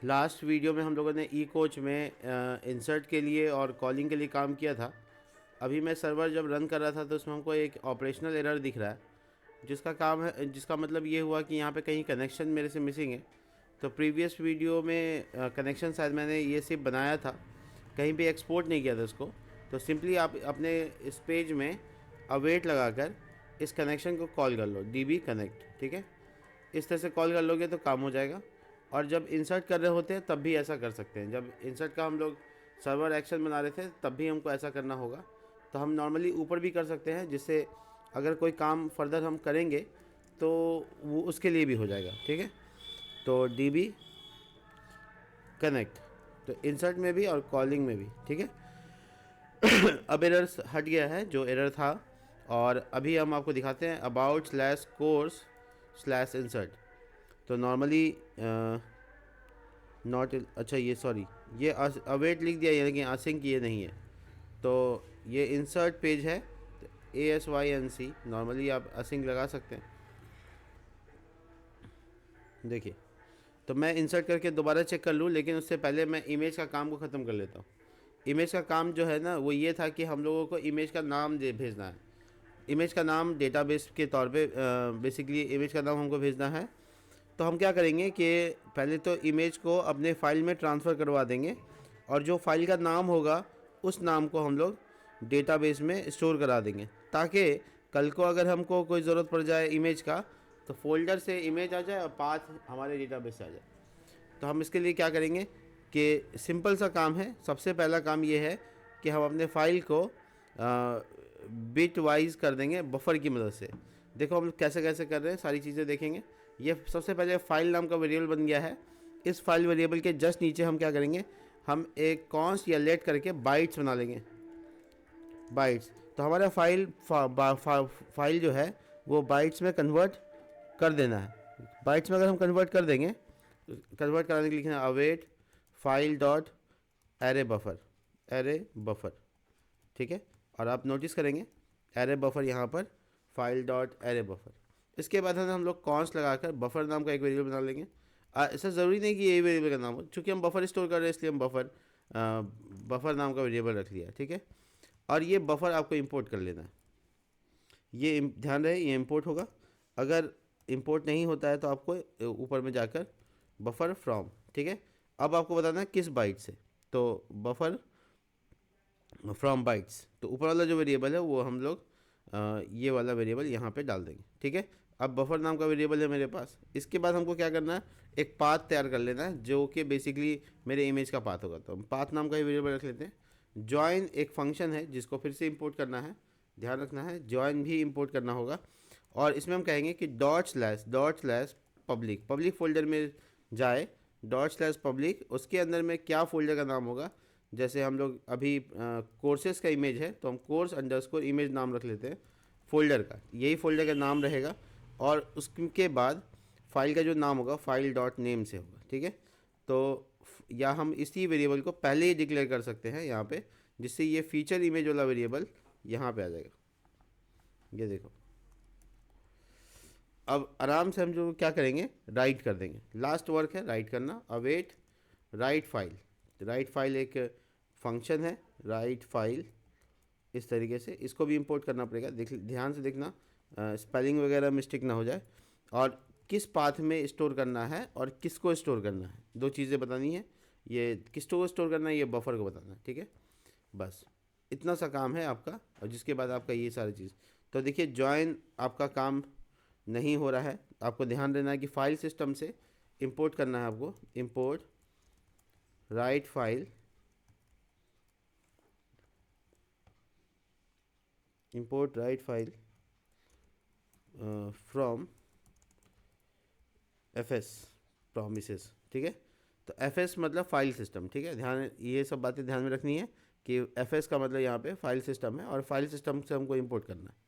Last video में हम लोगों ने ई कोच में इंसर्ट के लिए और कॉलिंग के लिए काम किया था। अभी मैं सर्वर जब रन कर रहा था तो उसमें हमको एक ऑपरेशनल एरर दिख रहा है, जिसका काम है, जिसका मतलब ये हुआ कि यहाँ पे कहीं कनेक्शन मेरे से मिसिंग है। तो प्रीवियस वीडियो में कनेक्शन शायद मैंने ये सिर्फ बनाया था, कहीं पे एक्सपोर्ट नहीं किया था उसको। तो सिंपली आप अपने इस पेज में अवेट लगाकर इस कनेक्शन को कॉल कर लो, डीबी कनेक्ट, ठीक है। इस तरह से कॉल कर लोगे तो काम हो जाएगा। और जब इंसर्ट कर रहे होते हैं तब भी ऐसा कर सकते हैं। जब इंसर्ट का हम लोग सर्वर एक्शन बना रहे थे तब भी हमको ऐसा करना होगा। तो हम नॉर्मली ऊपर भी कर सकते हैं, जिससे अगर कोई काम फर्दर हम करेंगे तो वो उसके लिए भी हो जाएगा, ठीक है। तो डीबी कनेक्ट, तो इंसर्ट में भी और कॉलिंग में भी, ठीक है। अब एरर हट गया है जो एरर था। और अभी हम आपको दिखाते हैं about slash course slash insert. तो नॉर्मली नॉट, अच्छा ये सॉरी, ये अवेट लिख दिया है लेकिन असिंक ये नहीं है। तो ये इंसर्ट पेज है, ASYNC, नॉर्मली आप असिंक लगा सकते हैं। देखिए, तो मैं इंसर्ट करके दोबारा चेक कर लूँ, लेकिन उससे पहले मैं इमेज का काम को ख़त्म कर लेता हूँ। इमेज का काम जो है ना वो ये था कि हम लोगों को इमेज का नाम दे भेजना है। इमेज का नाम डेटाबेस के तौर पे बेसिकली इमेज का नाम हमको भेजना है। तो हम क्या करेंगे कि पहले तो इमेज को अपने फाइल में ट्रांसफ़र करवा देंगे, और जो फाइल का नाम होगा उस नाम को हम लोग डेटाबेस में स्टोर करा देंगे, ताकि कल को अगर हमको कोई ज़रूरत पड़ जाए इमेज का तो फोल्डर से इमेज आ जाए और पाथ हमारे डेटाबेस से आ जाए। तो हम इसके लिए क्या करेंगे कि सिंपल सा काम है। सबसे पहला काम ये है कि हम अपने फाइल को बिट वाइज कर देंगे बफर की मदद से। देखो हम कैसे कैसे कर रहे हैं, सारी चीज़ें देखेंगे। ये सबसे पहले फाइल नाम का वेरिएबल बन गया है। इस फाइल वेरिएबल के जस्ट नीचे हम क्या करेंगे, हम एक कॉन्स्ट या लेट करके बाइट्स बना लेंगे, बाइट्स। तो हमारा फाइल जो है वो बाइट्स में कन्वर्ट कर देना है। बाइट्स में अगर हम कन्वर्ट कर देंगे, कन्वर्ट कराने के लिए लिखना await file dot array buffer, array buffer, ठीक है। और आप नोटिस करेंगे एरे बफर यहाँ पर फाइल डॉट एरे बफर। इसके बाद हम लोग कॉन्स्ट लगाकर बफर नाम का एक वेरिएबल बना लेंगे। ऐसा ज़रूरी नहीं कि यही वेरिएबल का नाम हो, चूँकि हम बफर स्टोर कर रहे हैं इसलिए हम बफर नाम का वेरिएबल रख लिया, ठीक है। और ये बफर आपको इंपोर्ट कर लेना है। ये ध्यान रहे ये इंपोर्ट होगा। अगर इंपोर्ट नहीं होता है तो आपको ऊपर में जाकर बफर फ्रॉम, ठीक है। अब आपको बताना है किस बाइट से, तो बफर फ्रॉम बाइट्स। तो ऊपर वाला जो वेरिएबल है वो हम लोग ये वाला वेरिएबल यहाँ पे डाल देंगे, ठीक है। अब बफर नाम का वेरिएबल है मेरे पास। इसके बाद हमको क्या करना है, एक पाथ तैयार कर लेना है जो कि बेसिकली मेरे इमेज का पाथ होगा। तो हम पाथ नाम का ही वेरिएबल रख लेते हैं। जॉइन एक फंक्शन है जिसको फिर से इंपोर्ट करना है, ध्यान रखना है जॉइन भी इंपोर्ट करना होगा। और इसमें हम कहेंगे कि dot slash public, public folder में जाए, डॉट स्लैश पब्लिक, उसके अंदर में क्या फोल्डर का नाम होगा। जैसे हम लोग अभी कोर्सेस का इमेज है तो हम कोर्स अंडरस्कोर इमेज नाम रख लेते हैं फोल्डर का, यही फोल्डर का नाम रहेगा। और उसके बाद फाइल का जो नाम होगा फाइल डॉट नेम से होगा, ठीक है। तो या हम इसी वेरिएबल को पहले ही डिक्लेयर कर सकते हैं यहाँ पे, जिससे ये फीचर इमेज वाला वेरिएबल यहाँ पे आ जाएगा। ये देखो, अब आराम से हम जो क्या करेंगे राइट कर देंगे। लास्ट वर्क है राइट करना, await write file. Write file एक फंक्शन है, राइट फाइल इस तरीके से इसको भी इंपोर्ट करना पड़ेगा। ध्यान से देखना स्पेलिंग वगैरह मिस्टेक ना हो जाए। और किस पाथ में स्टोर करना है और किसको स्टोर करना है, दो चीज़ें बतानी है। ये किसको स्टोर करना है, ये बफर को बताना है, ठीक है। बस इतना सा काम है आपका, और जिसके बाद आपका ये सारी चीज़। तो देखिए जॉइन आपका काम नहीं हो रहा है, आपको ध्यान देना है कि फाइल सिस्टम से इंपोर्ट करना है आपको। Import write file, import write file from FS promises, ठीक है। तो एफएस मतलब फाइल सिस्टम, ठीक है। ध्यान, ये सब बातें ध्यान में रखनी है कि एफएस का मतलब यहाँ पे फाइल सिस्टम है, और फाइल सिस्टम से हमको इंपोर्ट करना है।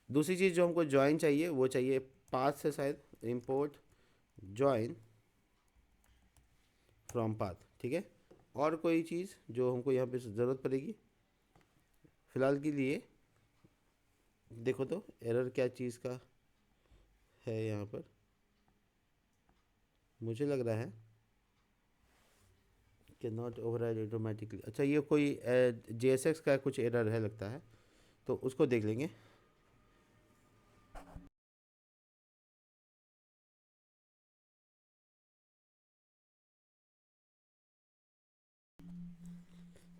दूसरी चीज़ जो हमको ज्वाइन चाहिए वो चाहिए पाथ से, शायद इंपोर्ट ज्वाइन फ्रॉम पाथ, ठीक है। और कोई चीज़ जो हमको यहाँ पे ज़रूरत पड़ेगी फ़िलहाल के लिए, देखो तो एरर क्या चीज़ का है यहाँ पर, मुझे लग रहा है कैन नॉट ओवरराइड ऑटोमेटिकली। अच्छा, ये कोई JSX का कुछ एरर है लगता है, तो उसको देख लेंगे।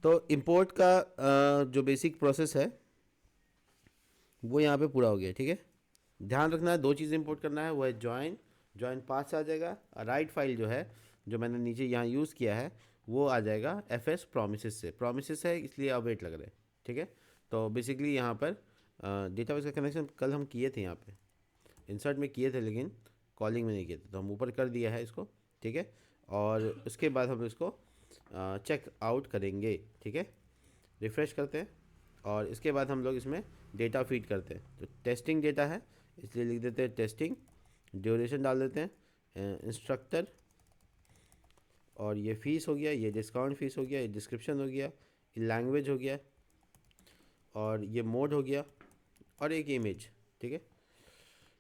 तो इंपोर्ट का जो बेसिक प्रोसेस है वो यहाँ पे पूरा हो गया, ठीक है। ध्यान रखना है, दो चीज़ इंपोर्ट करना है, वो है जॉइन, जॉइन पाथ से आ जाएगा। राइट फाइल जो है, जो मैंने नीचे यहाँ यूज़ किया है, वो आ जाएगा FS प्रोमिसेस से। प्रोमिसेस है इसलिए अवेट लग रहे हैं, ठीक है। तो बेसिकली यहाँ पर डेटाबेस का कनेक्शन कल हम किए थे, यहाँ पे इंसर्ट में किए थे, लेकिन कॉलिंग में नहीं किए थे, तो हम ऊपर कर दिया है इसको, ठीक है। और उसके बाद हम इसको चेक आउट करेंगे, ठीक है। रिफ़्रेश करते हैं और इसके बाद हम लोग इसमें डेटा फीड करते हैं। तो टेस्टिंग डेटा है इसलिए लिख देते हैं टेस्टिंग, ड्यूरेशन डाल देते हैं, इंस्ट्रक्टर, और ये फ़ीस हो गया, ये डिस्काउंट फ़ीस हो गया, ये डिस्क्रिप्शन हो गया, ये लैंग्वेज हो गया, और ये मोड हो गया, और एक इमेज, ठीक है।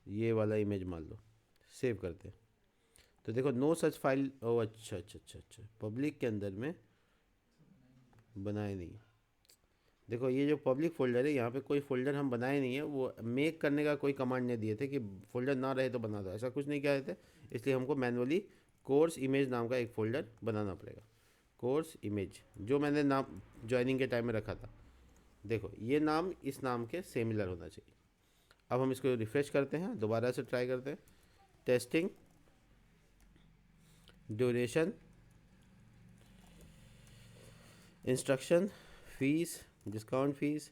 ये वाला इमेज मान लो, सेव करते हैं। तो देखो नो सच फाइल, ओ अच्छा अच्छा अच्छा अच्छा, पब्लिक के अंदर में बनाए नहीं। देखो ये जो पब्लिक फ़ोल्डर है, यहाँ पे कोई फ़ोल्डर हम बनाए नहीं है, वो मेक करने का कोई कमांड नहीं दिए थे कि फ़ोल्डर ना रहे तो बना दो, ऐसा कुछ नहीं कहे थे। इसलिए हमको मैनुअली कोर्स इमेज नाम का एक फ़ोल्डर बनाना पड़ेगा। कोर्स इमेज जो मैंने नाम ज्वाइनिंग के टाइम में रखा था, देखो ये नाम इस नाम के सिमिलर होना चाहिए। अब हम इसको रिफ़्रेश करते हैं, दोबारा से ट्राई करते हैं। Testing, duration, instruction, fees, discount fees,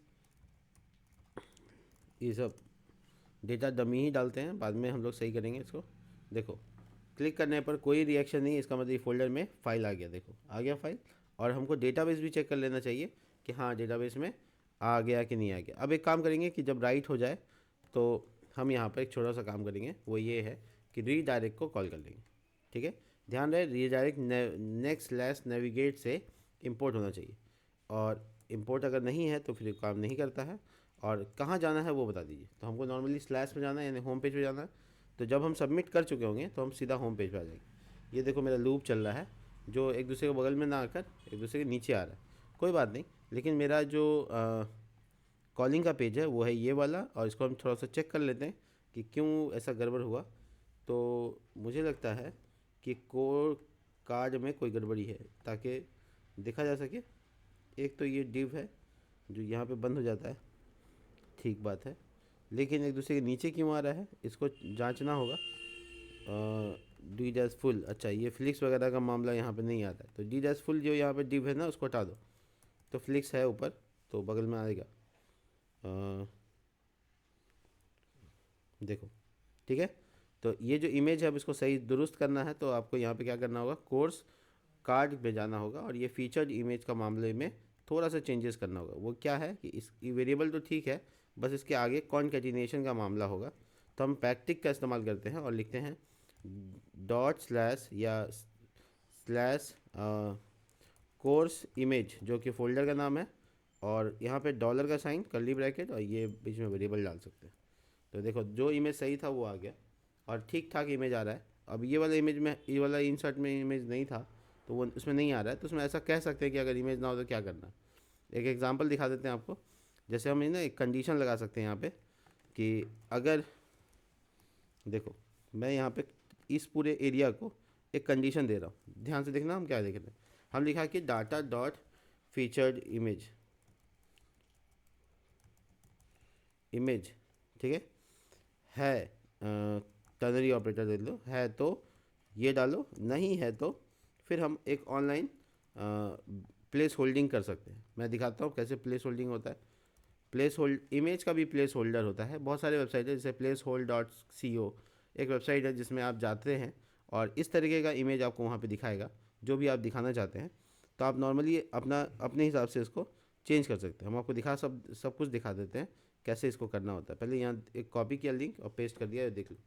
ये सब डेटा डमी ही डालते हैं, बाद में हम लोग सही करेंगे इसको। देखो क्लिक करने पर कोई रिएक्शन नहीं, इसका मतलब फ़ोल्डर में फ़ाइल आ गया, देखो आ गया फ़ाइल। और हमको डेटाबेस भी चेक कर लेना चाहिए कि हाँ डेटाबेस में आ गया कि नहीं आ गया। अब एक काम करेंगे कि जब राइट हो जाए तो हम यहाँ पर एक छोटा सा काम करेंगे, वो ये है कि रीडायरेक्ट को कॉल कर लेंगे, ठीक है। ध्यान रहे रीडायरेक्ट नेक्स्ट स्लैश नेविगेट से इंपोर्ट होना चाहिए, और इंपोर्ट अगर नहीं है तो फिर काम नहीं करता है। और कहाँ जाना है वो बता दीजिए। तो हमको नॉर्मली स्लैश में जाना है, यानी होम पेज पे जाना है। तो जब हम सबमिट कर चुके होंगे तो हम सीधा होम पेज पे आ जाएंगे। ये देखो मेरा लूप चल रहा है, जो एक दूसरे के बगल में ना आकर एक दूसरे के नीचे आ रहा है, कोई बात नहीं। लेकिन मेरा जो कॉलिंग का पेज है वो है ये वाला, और इसको हम थोड़ा सा चेक कर लेते हैं कि क्यों ऐसा गड़बड़ हुआ। तो मुझे लगता है कि कोड कार्ड में कोई गड़बड़ी है, ताकि देखा जा सके। एक तो ये डिव है जो यहाँ पे बंद हो जाता है, ठीक बात है, लेकिन एक दूसरे के नीचे क्यों आ रहा है इसको जांचना होगा। डी डैश फुल, अच्छा ये फ्लिक्स वगैरह का मामला यहाँ पे नहीं आता है, तो डी डैश फुल जो यहाँ पे डिव है ना उसको हटा दो, तो फ्लिक्स है ऊपर तो बगल में आएगा। देखो ठीक है। तो ये जो इमेज है अब इसको सही दुरुस्त करना है, तो आपको यहाँ पे क्या करना होगा, कोर्स कार्ड में जाना होगा, और ये फीचर्ड इमेज का मामले में थोड़ा सा चेंजेस करना होगा। वो क्या है कि इस वेरिएबल तो ठीक है, बस इसके आगे कॉन्केटिनेशन का मामला होगा। तो हम पैक्टिक का इस्तेमाल करते हैं और लिखते हैं डॉट स्लैश या स्लैश कोर्स इमेज, जो कि फ़ोल्डर का नाम है, और यहाँ पे डॉलर का साइन, कर्ली ब्रैकेट, और ये बीच में वेरिएबल डाल सकते हैं। तो देखो जो इमेज सही था वो आ गया, और ठीक ठाक इमेज आ रहा है। अब ये वाला इमेज में, ये वाला इंसर्ट में इमेज नहीं था तो वो उसमें नहीं आ रहा है। तो उसमें ऐसा कह सकते हैं कि अगर इमेज ना हो तो क्या करना। एक एग्जांपल दिखा देते हैं आपको। जैसे हम ना एक कंडीशन लगा सकते हैं यहाँ पे कि अगर, देखो मैं यहाँ पे इस पूरे एरिया को एक कंडीशन दे रहा हूँ, ध्यान से देखना हम क्या देख रहे हैं। हम लिखा कि data dot featured image, image ठीक है टर्नरी ऑपरेटर दे लो, है तो ये डालो, नहीं है तो फिर हम एक ऑनलाइन प्लेस होल्डिंग कर सकते हैं। मैं दिखाता हूँ कैसे प्लेस होल्डिंग होता है। प्लेस होल्ड इमेज का भी प्लेस होल्डर होता है, बहुत सारे वेबसाइट है जैसे प्लेस होल्ड डॉट सी ओ, एक वेबसाइट है जिसमें आप जाते हैं और इस तरीके का इमेज आपको वहाँ पे दिखाएगा जो भी आप दिखाना चाहते हैं। तो आप नॉर्मली अपना अपने हिसाब से इसको चेंज कर सकते हैं। हम आपको दिखा सब कुछ दिखा देते हैं कैसे इसको करना होता है। पहले यहाँ एक कॉपी किया लिंक और पेस्ट कर दिया, देख लो।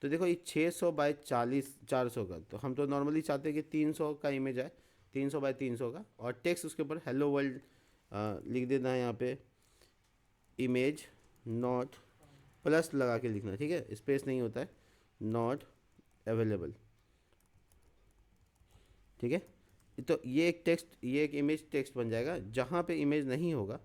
तो देखो ये 600 बाई 40 400 का, तो हम तो नॉर्मली चाहते हैं कि 300 का इमेज आए, 300 बाई 300 का, और टेक्स्ट उसके ऊपर हेलो वर्ल्ड लिख देना है यहाँ पे, इमेज नॉट, प्लस लगा के लिखना, ठीक है, स्पेस नहीं होता है, नॉट अवेलेबल, ठीक है। तो ये एक टेक्स्ट, ये एक इमेज टेक्स्ट बन जाएगा। जहाँ पे इमेज नहीं होगा,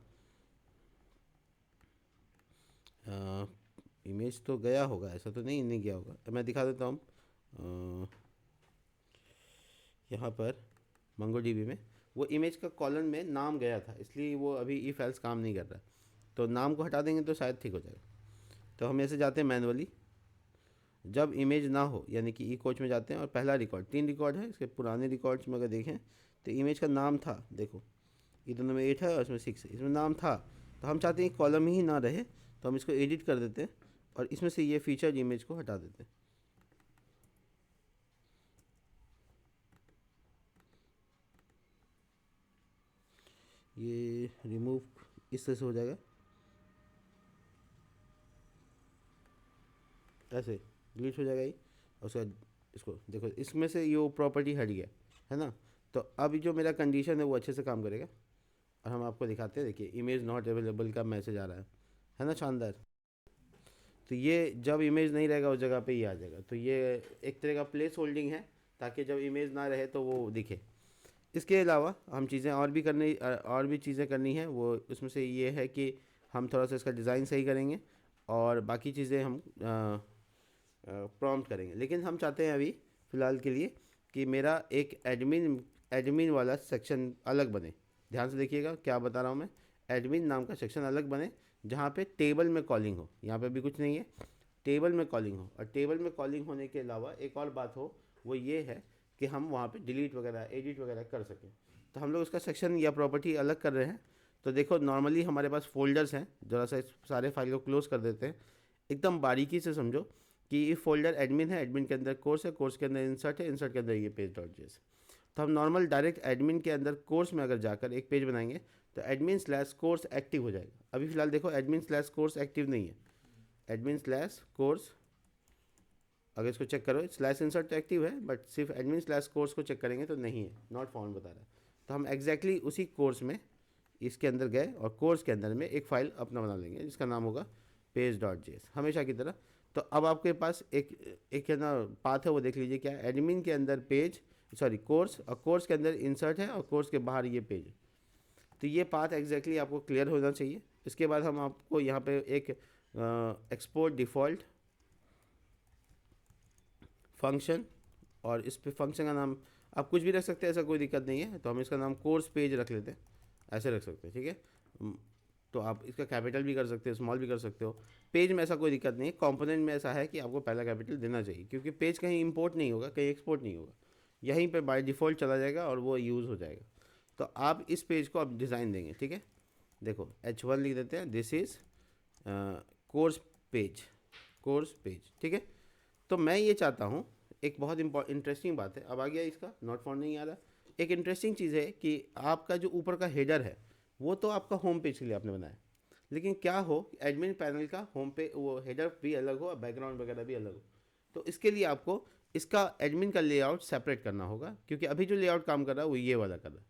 इमेज तो गया होगा, ऐसा तो नहीं गया होगा, मैं दिखा देता हूँ। यहाँ पर मंगोडीबी में वो इमेज का कॉलम में नाम गया था, इसलिए वो अभी ई फाइल्स काम नहीं कर रहा। तो नाम को हटा देंगे तो शायद ठीक हो जाएगा। तो हम ऐसे जाते हैं मैनुअली, जब इमेज ना हो यानी कि ई कोच में जाते हैं और पहला रिकॉर्ड, 3 रिकॉर्ड है इसके पुराने रिकॉर्ड्स में अगर देखें तो इमेज का नाम था, देखो ये दोनों में 8 है और इसमें 6 है, इसमें नाम था। तो हम चाहते हैं कॉलम ही ना रहे, तो हम इसको एडिट कर देते हैं और इसमें से ये फीचर इमेज को हटा देते हैं। ये रिमूव इस तरह से हो जाएगा, ऐसे डिलीट हो जाएगा ये। और उसका इसको देखो, इसमें से ये प्रॉपर्टी हट गया है ना। तो अब जो मेरा कंडीशन है वो अच्छे से काम करेगा। और हम आपको दिखाते हैं, देखिए इमेज नॉट अवेलेबल का मैसेज आ रहा है ना, शानदार। तो ये जब इमेज नहीं रहेगा उस जगह पे ही आ जाएगा। तो ये एक तरह का प्लेस होल्डिंग है, ताकि जब इमेज ना रहे तो वो दिखे। इसके अलावा हम चीज़ें और भी चीज़ें करनी है, वो उसमें से ये है कि हम थोड़ा सा इसका डिज़ाइन सही करेंगे और बाकी चीज़ें हम प्रॉम्प्ट करेंगे। लेकिन हम चाहते हैं अभी फ़िलहाल के लिए कि मेरा एक एडमिन वाला सेक्शन अलग बने। ध्यान से देखिएगा क्या बता रहा हूँ मैं, एडमिन नाम का सेक्शन अलग बने, जहाँ पे टेबल में कॉलिंग हो। यहाँ पे भी कुछ नहीं है, टेबल में कॉलिंग हो। और टेबल में कॉलिंग होने के अलावा एक और बात हो, वो ये है कि हम वहाँ पे डिलीट वगैरह एडिट वगैरह कर सकें। तो हम लोग उसका सेक्शन या प्रॉपर्टी अलग कर रहे हैं। तो देखो नॉर्मली हमारे पास फोल्डर्स हैं, ज़रा सा इस सारे फाइल को क्लोज़ कर देते हैं। एकदम बारीकी से समझो कि ये फोल्डर एडमिन है, एडमिन के अंदर कोर्स है, कोर्स के अंदर इंसर्ट है, इंसर्ट के अंदर ये पेज डॉट जेएस। तो हम नॉर्मल डायरेक्ट एडमिन के अंदर कोर्स में अगर जाकर एक पेज बनाएंगे तो एडमिन स्लैश कोर्स एक्टिव हो जाएगा। अभी फ़िलहाल देखो एडमिन स्लैश कोर्स एक्टिव नहीं है, एडमिन स्लैश कोर्स अगर इसको चेक करो, स्लैश इंसर्ट तो एक्टिव है, बट सिर्फ एडमिन स्लैश कोर्स को चेक करेंगे तो नहीं है, नॉट फाउंड बता रहा है। तो हम एग्जैक्टली उसी कोर्स में इसके अंदर गए और कोर्स के अंदर में एक फ़ाइल अपना बना लेंगे जिसका नाम होगा पेज डॉट जेएस, हमेशा की तरह। तो अब आपके पास एक है ना पाथ है, वो देख लीजिए क्या है। एडमिन के अंदर पेज, सॉरी कोर्स, और कोर्स के अंदर इंसर्ट है, और कोर्स के बाहर ये पेज। तो ये पाथ एग्जैक्टली आपको क्लियर होना चाहिए। इसके बाद हम आपको यहाँ पे एक एक्सपोर्ट डिफ़ॉल्ट फंक्शन, और इस पे फंक्शन का नाम आप कुछ भी रख सकते हैं, ऐसा कोई दिक्कत नहीं है। तो हम इसका नाम कोर्स पेज रख लेते हैं, ऐसे रख सकते हैं, ठीक है। तो आप इसका कैपिटल भी कर सकते हो, स्मॉल भी कर सकते हो। पेज में ऐसा कोई दिक्कत नहीं है, कंपोनेंट में ऐसा है कि आपको पहला कैपिटल देना चाहिए, क्योंकि पेज कहीं इंपोर्ट नहीं होगा, कहीं एक्सपोर्ट नहीं होगा, यहीं पे बाय डिफ़ॉल्ट चला जाएगा और वो यूज़ हो जाएगा। तो आप इस पेज को आप डिज़ाइन देंगे, ठीक है। देखो H1 लिख देते हैं, this is course page, course page, ठीक है। तो मैं ये चाहता हूँ, एक बहुत इंटरेस्टिंग बात है, अब आ गया इसका नॉट फाउंड नहीं आ रहा। एक इंटरेस्टिंग चीज़ है कि आपका जो ऊपर का हेडर है वो तो आपका होम पेज के लिए आपने बनाया, लेकिन क्या हो एडमिन पैनल का होम पे वो हेडर भी अलग हो और बैकग्राउंड वगैरह भी अलग हो। तो इसके लिए आपको इसका एडमिन का लेआउट सेपरेट करना होगा, क्योंकि अभी जो लेआउट काम कर रहा है वो ये वाला कर रहा है।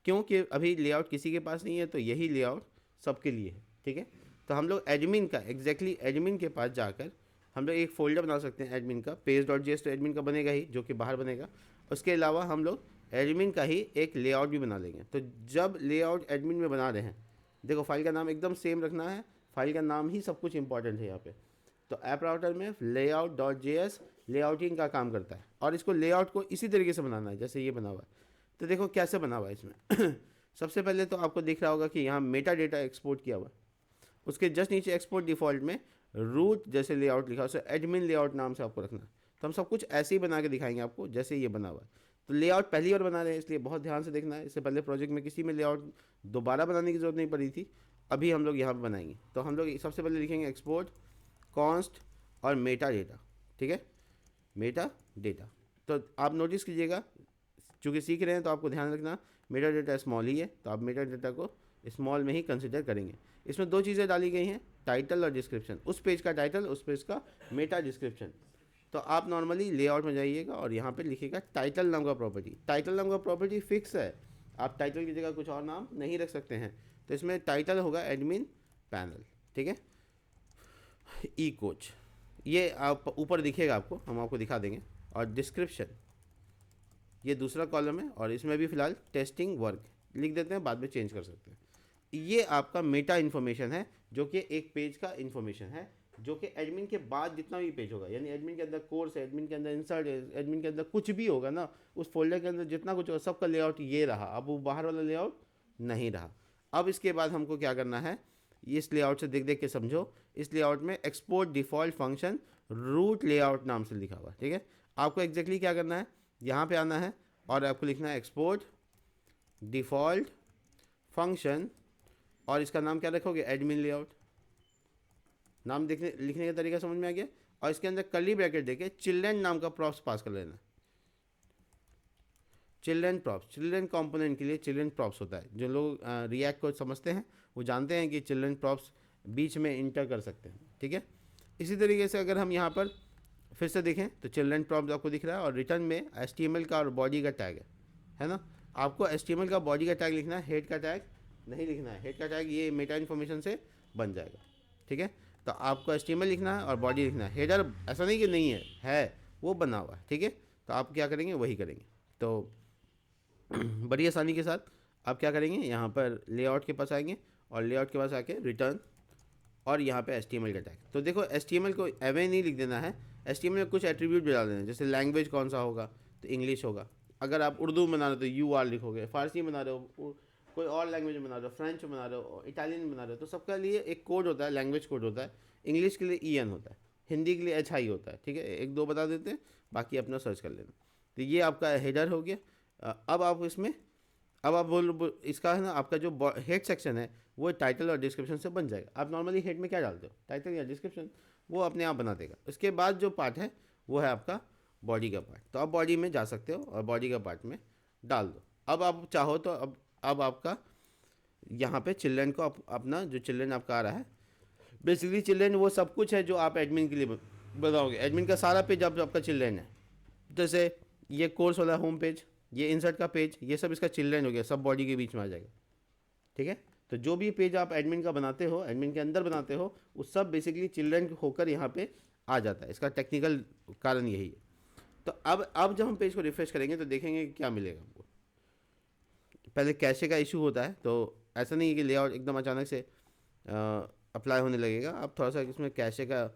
क्योंकि अभी लेआउट किसी के पास नहीं है, तो यही लेआउट सबके लिए है, ठीक है। तो हम लोग एडमिन का एग्जैक्टली एडमिन के पास जाकर हम लोग एक फ़ोल्डर बना सकते हैं एडमिन का, पेज डॉट जेएस तो एडमिन का बनेगा ही, जो कि बाहर बनेगा। उसके अलावा हम लोग एडमिन का ही एक लेआउट भी बना लेंगे। तो जब लेआउट एडमिन में बना रहे हैं, देखो फाइल का नाम एकदम सेम रखना है, फाइल का नाम ही सब कुछ इंपॉर्टेंट है यहाँ पे। तो ऐप राउटर में लेआउट डॉट जेएस लेआउटिंग का काम करता है, और इसको लेआउट को इसी तरीके से बनाना है जैसे ये बना हुआ है। तो देखो कैसे बना हुआ है इसमें सबसे पहले तो आपको दिख रहा होगा कि यहाँ मेटा डेटा एक्सपोर्ट किया हुआ है, उसके जस्ट नीचे एक्सपोर्ट डिफ़ॉल्ट में रूट जैसे लेआउट लिखा, उसे एडमिन लेआउट नाम से आपको रखना है। तो हम सब कुछ ऐसे ही बना के दिखाएंगे आपको जैसे ये बना हुआ है। तो लेआउट पहली बार बना रहे हैं, इसलिए बहुत ध्यान से देखना है। इससे पहले प्रोजेक्ट में किसी में लेआउट दोबारा बनाने की ज़रूरत नहीं पड़ी थी, अभी हम लोग यहाँ पर बनाएंगे। तो हम लोग सबसे पहले लिखेंगे एक्सपोर्ट कॉन्स्ट और मेटा डेटा, ठीक है, मेटा डेटा। तो आप नोटिस कीजिएगा, चूँकि सीख रहे हैं तो आपको ध्यान रखना मेटा डेटा स्मॉल ही है, तो आप मेटा डेटा को स्मॉल में ही कंसिडर करेंगे। इसमें दो चीज़ें डाली गई हैं, टाइटल और डिस्क्रिप्शन, उस पेज का टाइटल, उस पेज का मेटा डिस्क्रिप्शन। तो आप नॉर्मली लेआउट में जाइएगा और यहाँ पे लिखिएगा टाइटल नाम का प्रॉपर्टी। टाइटल नाम का प्रॉपर्टी फिक्स है, आप टाइटल की जगह कुछ और नाम नहीं रख सकते हैं। तो इसमें टाइटल होगा एडमिन पैनल, ठीक है, ई कोच, ये आप ऊपर दिखेगा आपको, हम आपको दिखा देंगे। और डिस्क्रिप्शन, ये दूसरा कॉलम है और इसमें भी फ़िलहाल टेस्टिंग वर्क लिख देते हैं, बाद में चेंज कर सकते हैं। ये आपका मेटा इन्फॉर्मेशन है जो कि एक पेज का इन्फॉर्मेशन है, जो कि एडमिन के बाद जितना भी पेज होगा, यानी एडमिन के अंदर कोर्स है, एडमिन के अंदर इंसर्ट है, एडमिन के अंदर कुछ भी होगा ना, उस फोल्डर के अंदर जितना कुछ होगा सबका लेआउट ये रहा। अब वो बाहर वाला लेआउट नहीं रहा। अब इसके बाद हमको क्या करना है, इस लेआउट से देख देख के समझो। इस लेआउट में export default function root layout नाम से लिखा हुआ है, ठीक है। आपको एग्जैक्टली क्या करना है, यहाँ पे आना है और आपको लिखना है एक्सपोर्ट डिफ़ॉल्ट फंक्शन, और इसका नाम क्या रखोगे, एडमिन लेआउट। नाम लिखने का तरीका समझ में आ गया। और इसके अंदर कर्ली ब्रैकेट देके चिल्ड्रन नाम का प्रॉप्स पास कर लेना। चिल्ड्रन प्रॉप्स, चिल्ड्रन कंपोनेंट के लिए चिल्ड्रन प्रॉप्स होता है। जो लोग रिएक्ट को समझते हैं वो जानते हैं कि चिल्ड्रन प्रॉप्स बीच में इंटर कर सकते हैं, ठीक है। इसी तरीके से अगर हम यहाँ पर फिर से देखें तो चिल्ड्रन प्रॉप्स आपको दिख रहा है और रिटर्न में HTML का और बॉडी का टैग है ना। आपको HTML का बॉडी का टैग लिखना है, हेड का टैग नहीं लिखना है। हेड का टैग ये मेटा इन्फॉर्मेशन से बन जाएगा, ठीक है। तो आपको HTML लिखना है और बॉडी लिखना है। हेडर ऐसा नहीं कि नहीं है वो बना हुआ है, ठीक है। तो आप क्या करेंगे, वही करेंगे। तो बड़ी आसानी के साथ आप क्या करेंगे, यहाँ पर लेआउट के पास आएंगे और लेआउट के पास आके रिटर्न और यहाँ पे HTML का टैग। तो देखो HTML को एवे नहीं लिख देना है, HTML में कुछ एट्रीब्यूट भी डाल देना है। जैसे लैंग्वेज कौन सा होगा तो इंग्लिश होगा। अगर आप उर्दू बना रहे हो तो UR लिखोगे, फारसी बना रहे हो, कोई और लैंग्वेज बना रहे हो, फ्रेंच बना रहे हो, इटालियन बना रहे हो, तो सबका लिए एक कोड होता है, लैंग्वेज कोड होता है। इंग्लिश के लिए EN होता है, हिंदी के लिए HI होता है, ठीक है। एक दो बता देते हैं, बाकी अपना सर्च कर लेना। तो ये आपका हेडर हो गया। अब आप इसमें अब आप इसका है ना, आपका जो हेड सेक्शन है वो टाइटल और डिस्क्रिप्शन से बन जाएगा। आप नॉर्मली हेड में क्या डालते हो, टाइटल या डिस्क्रिप्शन, वो अपने आप बना देगा। उसके बाद जो पार्ट है वो है आपका बॉडी का पार्ट। तो आप बॉडी में जा सकते हो और बॉडी का पार्ट में डाल दो। अब आप चाहो तो अब आपका यहाँ पे चिल्ड्रन को अपना जो चिल्ड्रन आपका आ रहा है, बेसिकली चिल्ड्रन वो सब कुछ है जो आप एडमिन के लिए बताओगे। एडमिन का सारा पेज अब आपका चिल्ड्रन है। जैसे ये कोर्स वाला होम पेज, ये इंसर्ट का पेज, ये सब इसका चिल्ड्रन हो गया, सब बॉडी के बीच में आ जाएगा, ठीक है। तो जो भी पेज आप एडमिन का बनाते हो, एडमिन के अंदर बनाते हो, वो सब बेसिकली चिल्ड्रन होकर यहाँ पे आ जाता है। इसका टेक्निकल कारण यही है। तो अब जब हम पेज को रिफ्रेश करेंगे तो देखेंगे कि क्या मिलेगा हमको। पहले कैशे का इशू होता है, तो ऐसा नहीं है कि लेआउट एकदम अचानक से अप्लाई होने लगेगा। आप थोड़ा सा इसमें कैशे का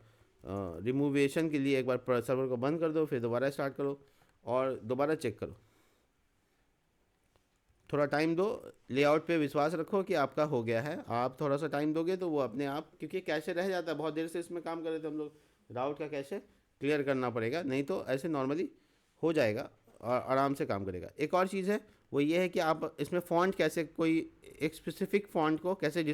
रिमूवेशन के लिए एक बार सर्वर को बंद कर दो, फिर दोबारा स्टार्ट करो और दोबारा चेक करो। थोड़ा टाइम दो, लेआउट पे विश्वास रखो कि आपका हो गया है। आप थोड़ा सा टाइम दोगे तो वो अपने आप, क्योंकि कैशे रह जाता है, बहुत देर से इसमें काम कर रहे थे हम लोग, राउट का कैशे क्लियर करना पड़ेगा, नहीं तो ऐसे नॉर्मली हो जाएगा और आराम से काम करेगा। एक और चीज़ है वो ये है कि आप इसमें फ़ॉन्ट कैसे, कोई एक स्पेसिफिक फ़ॉन्ट को कैसे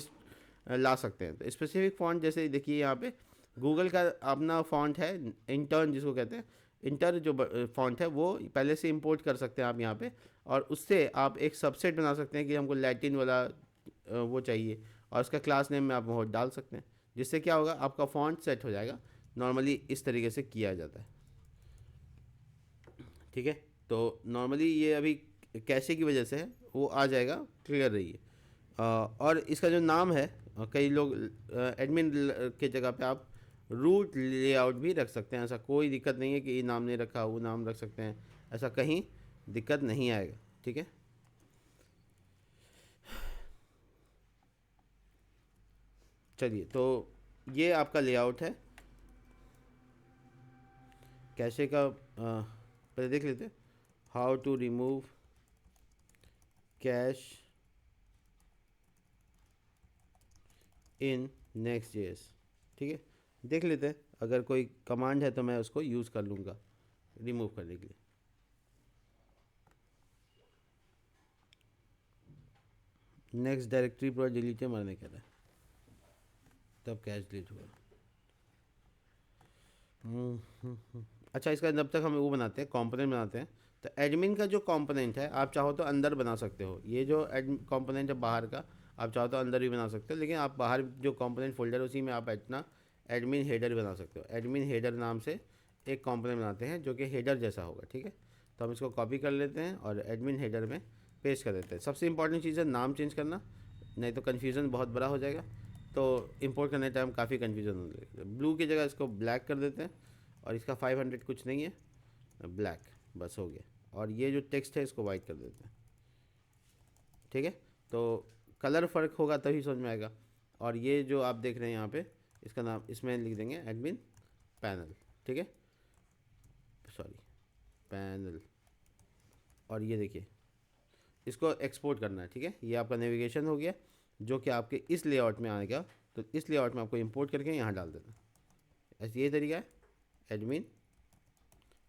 ला सकते हैं। तो स्पेसिफिक फ़ॉन्ट जैसे देखिए यहाँ पे गूगल का अपना फ़ॉन्ट है, इंटर्न जिसको कहते हैं, इंटर जो फ़ॉन्ट है वो पहले से इंपोर्ट कर सकते हैं आप यहाँ पे, और उससे आप एक सबसेट बना सकते हैं कि हमको लैटिन वाला वो चाहिए, और उसका क्लास नेम में आप वो डाल सकते हैं, जिससे क्या होगा आपका फ़ॉन्ट सेट हो जाएगा। नॉर्मली इस तरीके से किया जाता है, ठीक है। तो नॉर्मली ये अभी कैशे की वजह से है, वो आ जाएगा, क्लियर रहिए। और इसका जो नाम है, कई लोग एडमिन के जगह पे आप रूट लेआउट भी रख सकते हैं। ऐसा कोई दिक्कत नहीं है कि ये नाम नहीं रखा, वो नाम रख सकते हैं, ऐसा कहीं दिक्कत नहीं आएगा, ठीक है। चलिए, तो ये आपका लेआउट है कैशे का। पहले देख लेते हैं how to remove cache in Next.js, ठीक है। देख लेते हैं, अगर कोई कमांड है तो मैं उसको यूज़ कर लूँगा रिमूव करने के लिए। नेक्स्ट डायरेक्टरी पूरा डिलीट मारने कह रहा है, तब कैश डिलीट हुआ। अच्छा, इसका जब तक हम वो बनाते हैं, कंपोनेंट बनाते हैं, तो एडमिन का जो कंपोनेंट है आप चाहो तो अंदर बना सकते हो। ये जो कंपोनेंट है बाहर का, आप चाहो तो अंदर भी बना सकते हो, लेकिन आप बाहर जो कंपोनेंट फोल्डर उसी में आप अपना एडमिन हेडर बना सकते हो। एडमिन हेडर नाम से एक कंपोनेंट बनाते हैं जो कि हेडर जैसा होगा, ठीक है। तो हम इसको कॉपी कर लेते हैं और एडमिन हेडर में पेस्ट कर देते हैं। सबसे इंपॉर्टेंट चीज़ है नाम चेंज करना, नहीं तो कन्फ्यूज़न बहुत बड़ा हो जाएगा। तो इंपोर्ट करने टाइम काफ़ी कन्फ्यूज़न हो जाएगा। ब्लू की जगह इसको ब्लैक कर देते हैं, और इसका 500 कुछ नहीं है, ब्लैक बस हो गया। और ये जो टेक्स्ट है इसको वाइट कर देते हैं। ठीक है, तो कलर फ़र्क होगा तभी समझ में आएगा। और ये जो आप देख रहे हैं यहाँ पे, इसका नाम इसमें लिख देंगे एडमिन पैनल। ठीक है, सॉरी, पैनल। और ये देखिए, इसको एक्सपोर्ट करना है। ठीक है, ये आपका नेविगेशन हो गया, जो कि आपके इस लेआउट में आएगा। तो इस लेआउट में आपको इंपोर्ट करके यहाँ डाल देना। ऐसे ये तरीका है, एडमिन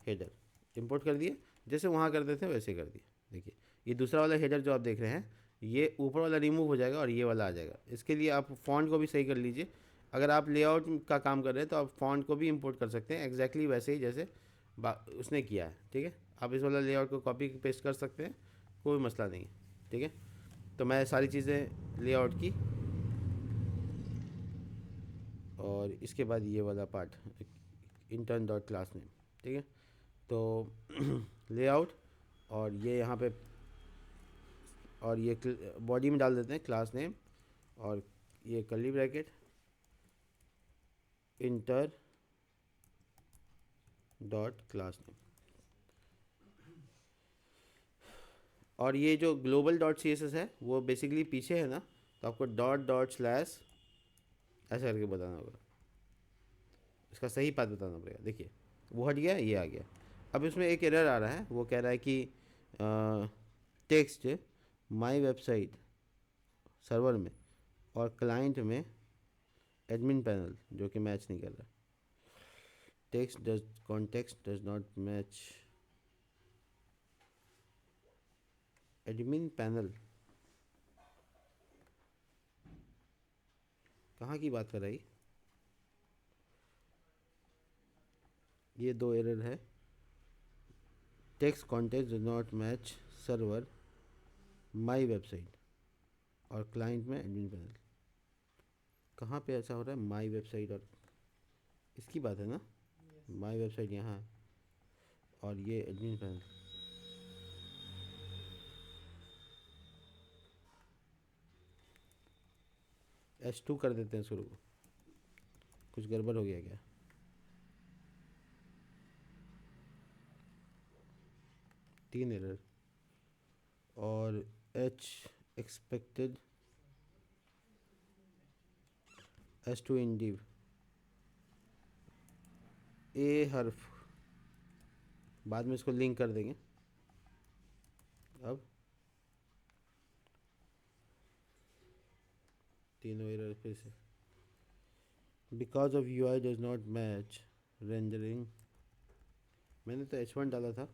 हेडर इंपोर्ट कर दिए, जैसे वहाँ कर देते हैं वैसे कर दिए। देखिए, ये दूसरा वाला हेडर जो आप देख रहे हैं, ये ऊपर वाला रिमूव हो जाएगा और ये वाला आ जाएगा। इसके लिए आप फ़ॉन्ट को भी सही कर लीजिए। अगर आप लेआउट का काम कर रहे हैं तो आप फ़ॉन्ट को भी इंपोर्ट कर सकते हैं, एग्जैक्टली वैसे ही जैसे उसने किया है। ठीक है, आप इस वाला लेआउट को कॉपी पेस्ट कर सकते हैं, कोई मसला नहीं है। ठीक है, तो मैं सारी चीज़ें लेआउट की, और इसके बाद ये वाला part intern dot class name. ठीक है, तो लेआउट, और ये यहाँ पे, और ये बॉडी में डाल देते हैं क्लास नेम, और ये curly bracket inter dot class name. और ये जो global dot C S S है वो बेसिकली पीछे है ना, तो आपको डॉट डॉट स्लैश ऐसा करके बताना होगा, इसका सही पाथ बताना पड़ेगा। देखिए, वो हट गया, ये आ गया। अब इसमें एक एरर आ रहा है, वो कह रहा है कि टेक्स्ट माई वेबसाइट सर्वर में और क्लाइंट में एडमिन पैनल जो कि मैच नहीं कर रहा। Text does context does not match admin panel. कहाँ की बात कर रही, ये दो एरर है। Text context does not match server my website और क्लाइंट में एडमिन पैनल। कहाँ पे ऐसा हो रहा है, माई वेबसाइट और इसकी बात है ना, माई वेबसाइट यहाँ है और ये एडमिन पैनल। H2 कर देते हैं शुरू, कुछ गड़बड़ हो गया क्या? तीन एरर, और H एक्सपेक्टेड H2 इन div, ए हर्फ, बाद में इसको लिंक कर देंगे। अब तीनों एरर फिर से, because of UI does not match rendering. मैंने तो H1 डाला था।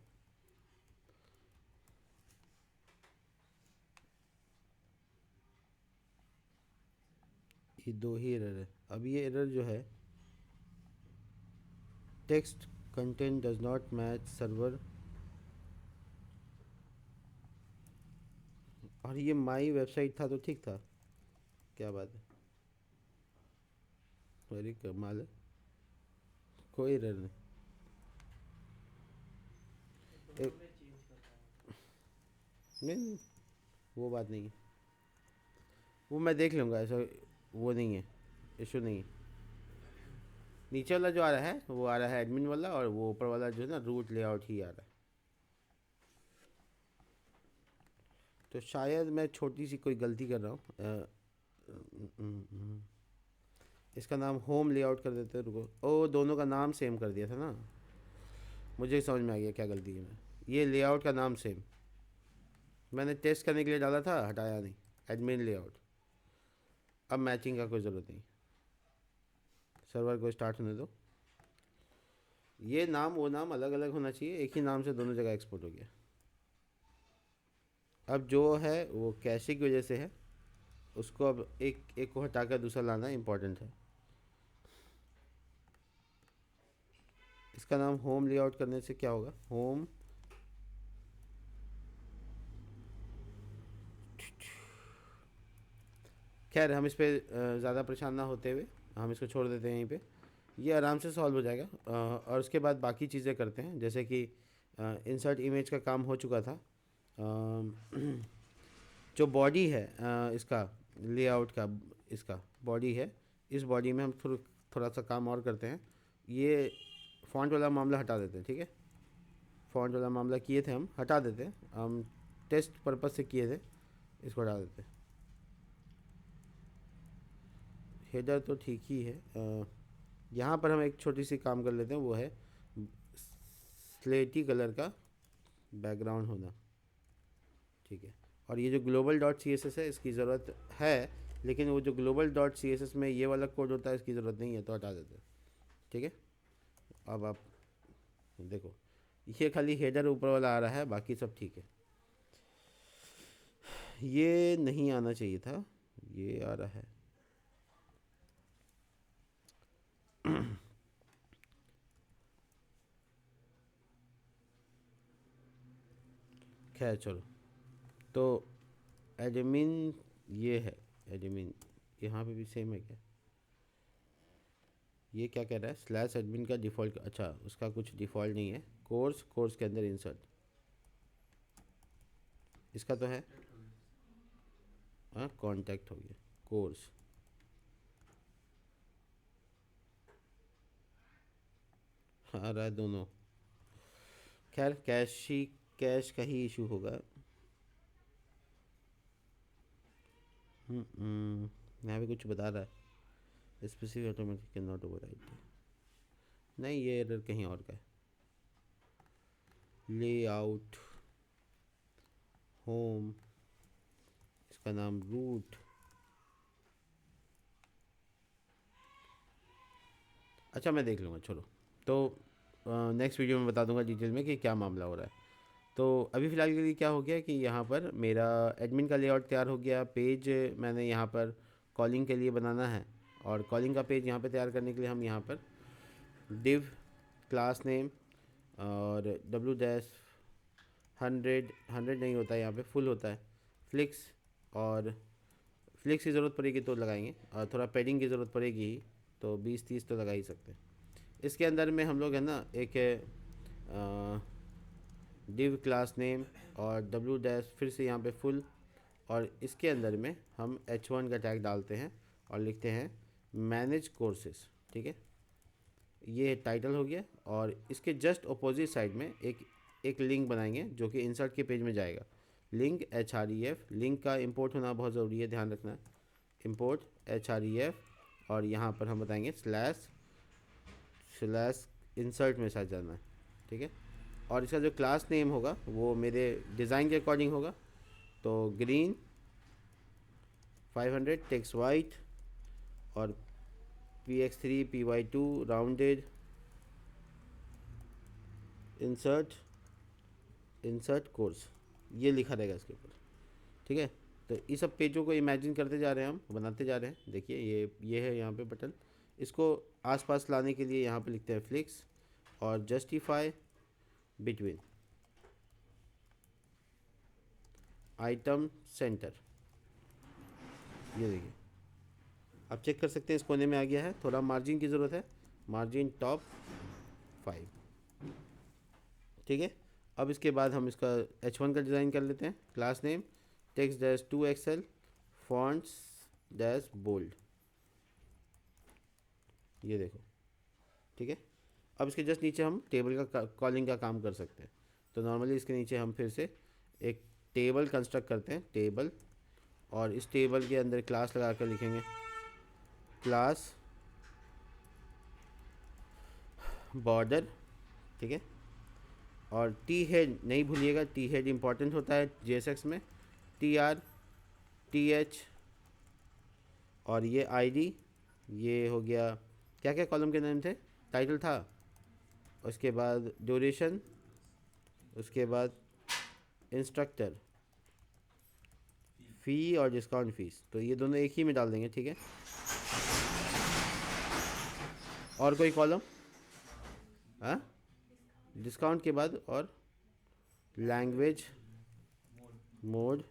ये दो ही एरर है। अब ये एरर जो है, text content does not match server, और ये माई वेबसाइट था तो ठीक था, क्या बात है, वेरी कमाल है, कोई एरर नहीं। नहीं, वो बात नहीं है, वो मैं देख लूँगा, ऐसा वो नहीं है, इशू नहीं है। नीचे वाला जो आ रहा है वो आ रहा है एडमिन वाला, और वो ऊपर वाला जो है ना रूट लेआउट ही आ रहा है। तो शायद मैं छोटी सी कोई गलती कर रहा हूँ। इसका नाम होम लेआउट कर देते हैं, रुको। ओ, दोनों का नाम सेम कर दिया था ना, मुझे समझ में आ गया क्या गलती है। मैं ये लेआउट का नाम सेम मैंने टेस्ट करने के लिए डाला था, हटाया नहीं, एडमिन लेआउट। अब मैचिंग का कोई ज़रूरत नहीं, सर्वर को स्टार्ट होने दो। ये नाम वो नाम अलग अलग होना चाहिए, एक ही नाम से दोनों जगह एक्सपोर्ट हो गया। अब जो है वो कैशे की वजह से है, उसको अब एक एक को हटाकर दूसरा लाना इम्पोर्टेंट है। इसका नाम होम लेआउट करने से क्या होगा, होम खैर हम इस पर ज़्यादा परेशान ना होते हुए हम इसको छोड़ देते हैं यहीं पे, ये आराम से सॉल्व हो जाएगा। और उसके बाद बाकी चीज़ें करते हैं, जैसे कि इंसर्ट इमेज का काम हो चुका था। जो बॉडी है इसका लेआउट का, इसका बॉडी है, इस बॉडी में हम थोड़ा सा काम और करते हैं। ये फॉन्ट वाला मामला हटा देते हैं, ठीक है। फ़ॉन्ट वाला मामला किए थे, हम हटा देते हैं, हम टेस्ट पर्पज़ से किए थे, इसको हटा देते हैं। हेडर तो ठीक ही है। यहाँ पर हम एक छोटी सी काम कर लेते हैं, वो है स्लेटी कलर का बैकग्राउंड होना, ठीक है। और ये जो global dot C S S है इसकी ज़रूरत है, लेकिन वो जो global dot C S S में ये वाला कोड होता है इसकी ज़रूरत नहीं है, तो हटा देते हैं, ठीक है। अब आप देखो, ये खाली हेडर ऊपर वाला आ रहा है, बाकी सब ठीक है। ये नहीं आना चाहिए था, ये आ रहा है। खैर चलो, तो एडमिन ये है, एडमिन यहाँ पे भी सेम है क्या? ये क्या कह रहा है? स्लैश एडमिन का डिफ़ॉल्ट, अच्छा उसका कुछ डिफ़ॉल्ट नहीं है। कोर्स, कोर्स के अंदर इंसर्ट, इसका तो है। हाँ, कांटेक्ट हो गया, कोर्स। आ रहा है दोनों। खैर कैश का ही इशू होगा। यहाँ पे कुछ बता रहा है, specific automatic can not overwrite. नहीं, ये एरर कहीं और का है। लेआउट, होम, इसका नाम रूट। अच्छा, मैं देख लूँगा, छोड़ो। तो नेक्स्ट वीडियो में बता दूंगा डिटेल में कि क्या मामला हो रहा है। तो अभी फ़िलहाल के लिए क्या हो गया कि यहाँ पर मेरा एडमिन का लेआउट तैयार हो गया। पेज मैंने यहाँ पर कॉलिंग के लिए बनाना है, और कॉलिंग का पेज यहाँ पर तैयार करने के लिए हम यहाँ पर div क्लास नेम और W-100 100 नहीं होता है यहाँ पे, फुल होता है, फ्लिक्स। और फ्लिक्स की ज़रूरत पड़ेगी तो लगाएंगे, और थोड़ा पैडिंग की ज़रूरत पड़ेगी ही, तो 20-30 तो लगा ही सकते हैं। इसके अंदर में हम लोग है ना एक div क्लास नेम और W- फिर से यहाँ पे फुल, और इसके अंदर में हम H1 का टैग डालते हैं और लिखते हैं मैनेज कोर्सेस, ठीक है। ये टाइटल हो गया, और इसके जस्ट अपोजिट साइड में एक लिंक बनाएंगे जो कि इंसर्ट के पेज में जाएगा। लिंक href, लिंक का इंपोर्ट होना बहुत ज़रूरी है, ध्यान रखना। इंपोर्ट href, और यहाँ पर हम बताएंगे स्लैश इंसर्ट में साथ जाना है, ठीक है। और इसका जो क्लास नेम होगा वो मेरे डिज़ाइन के अकॉर्डिंग होगा, तो ग्रीन 500 टेक्स्ट वाइट, और px3 py2 rounded, insert course, ये लिखा रहेगा इसके ऊपर, ठीक है। तो इस सब पेजों को इमेजिन करते जा रहे हैं, हम बनाते जा रहे हैं। देखिए ये है यहाँ पे बटन, इसको आसपास लाने के लिए यहाँ पे लिखते हैं फ्लिक्स और जस्टिफाई बिटवीन आइटम सेंटर। ये देखिए, आप चेक कर सकते हैं, इस कोने में आ गया है। थोड़ा मार्जिन की ज़रूरत है, मार्जिन टॉप 5, ठीक है। अब इसके बाद हम इसका H1 का डिज़ाइन कर लेते हैं। Class name text dash 2XL, fonts dash bold, ये देखो, ठीक है। अब इसके जस्ट नीचे हम टेबल का कॉलिंग का काम कर सकते हैं। तो नॉर्मली इसके नीचे हम फिर से एक टेबल कंस्ट्रक्ट करते हैं, टेबल, और इस टेबल के अंदर क्लास लगा कर लिखेंगे क्लास बॉर्डर, ठीक है। और टी हेड नहीं भूलिएगा, टी हेड इंपॉर्टेंट होता है JSX में, TR TH, और ये ID, ये हो गया। क्या क्या कॉलम के नाम थे? टाइटल था, उसके बाद ड्यूरेशन, उसके बाद इंस्ट्रक्टर, फ़ी और डिस्काउंट फीस, तो ये दोनों एक ही में डाल देंगे, ठीक है। और कोई कॉलम? हाँ, डिस्काउंट के बाद, और लैंग्वेज, मोड,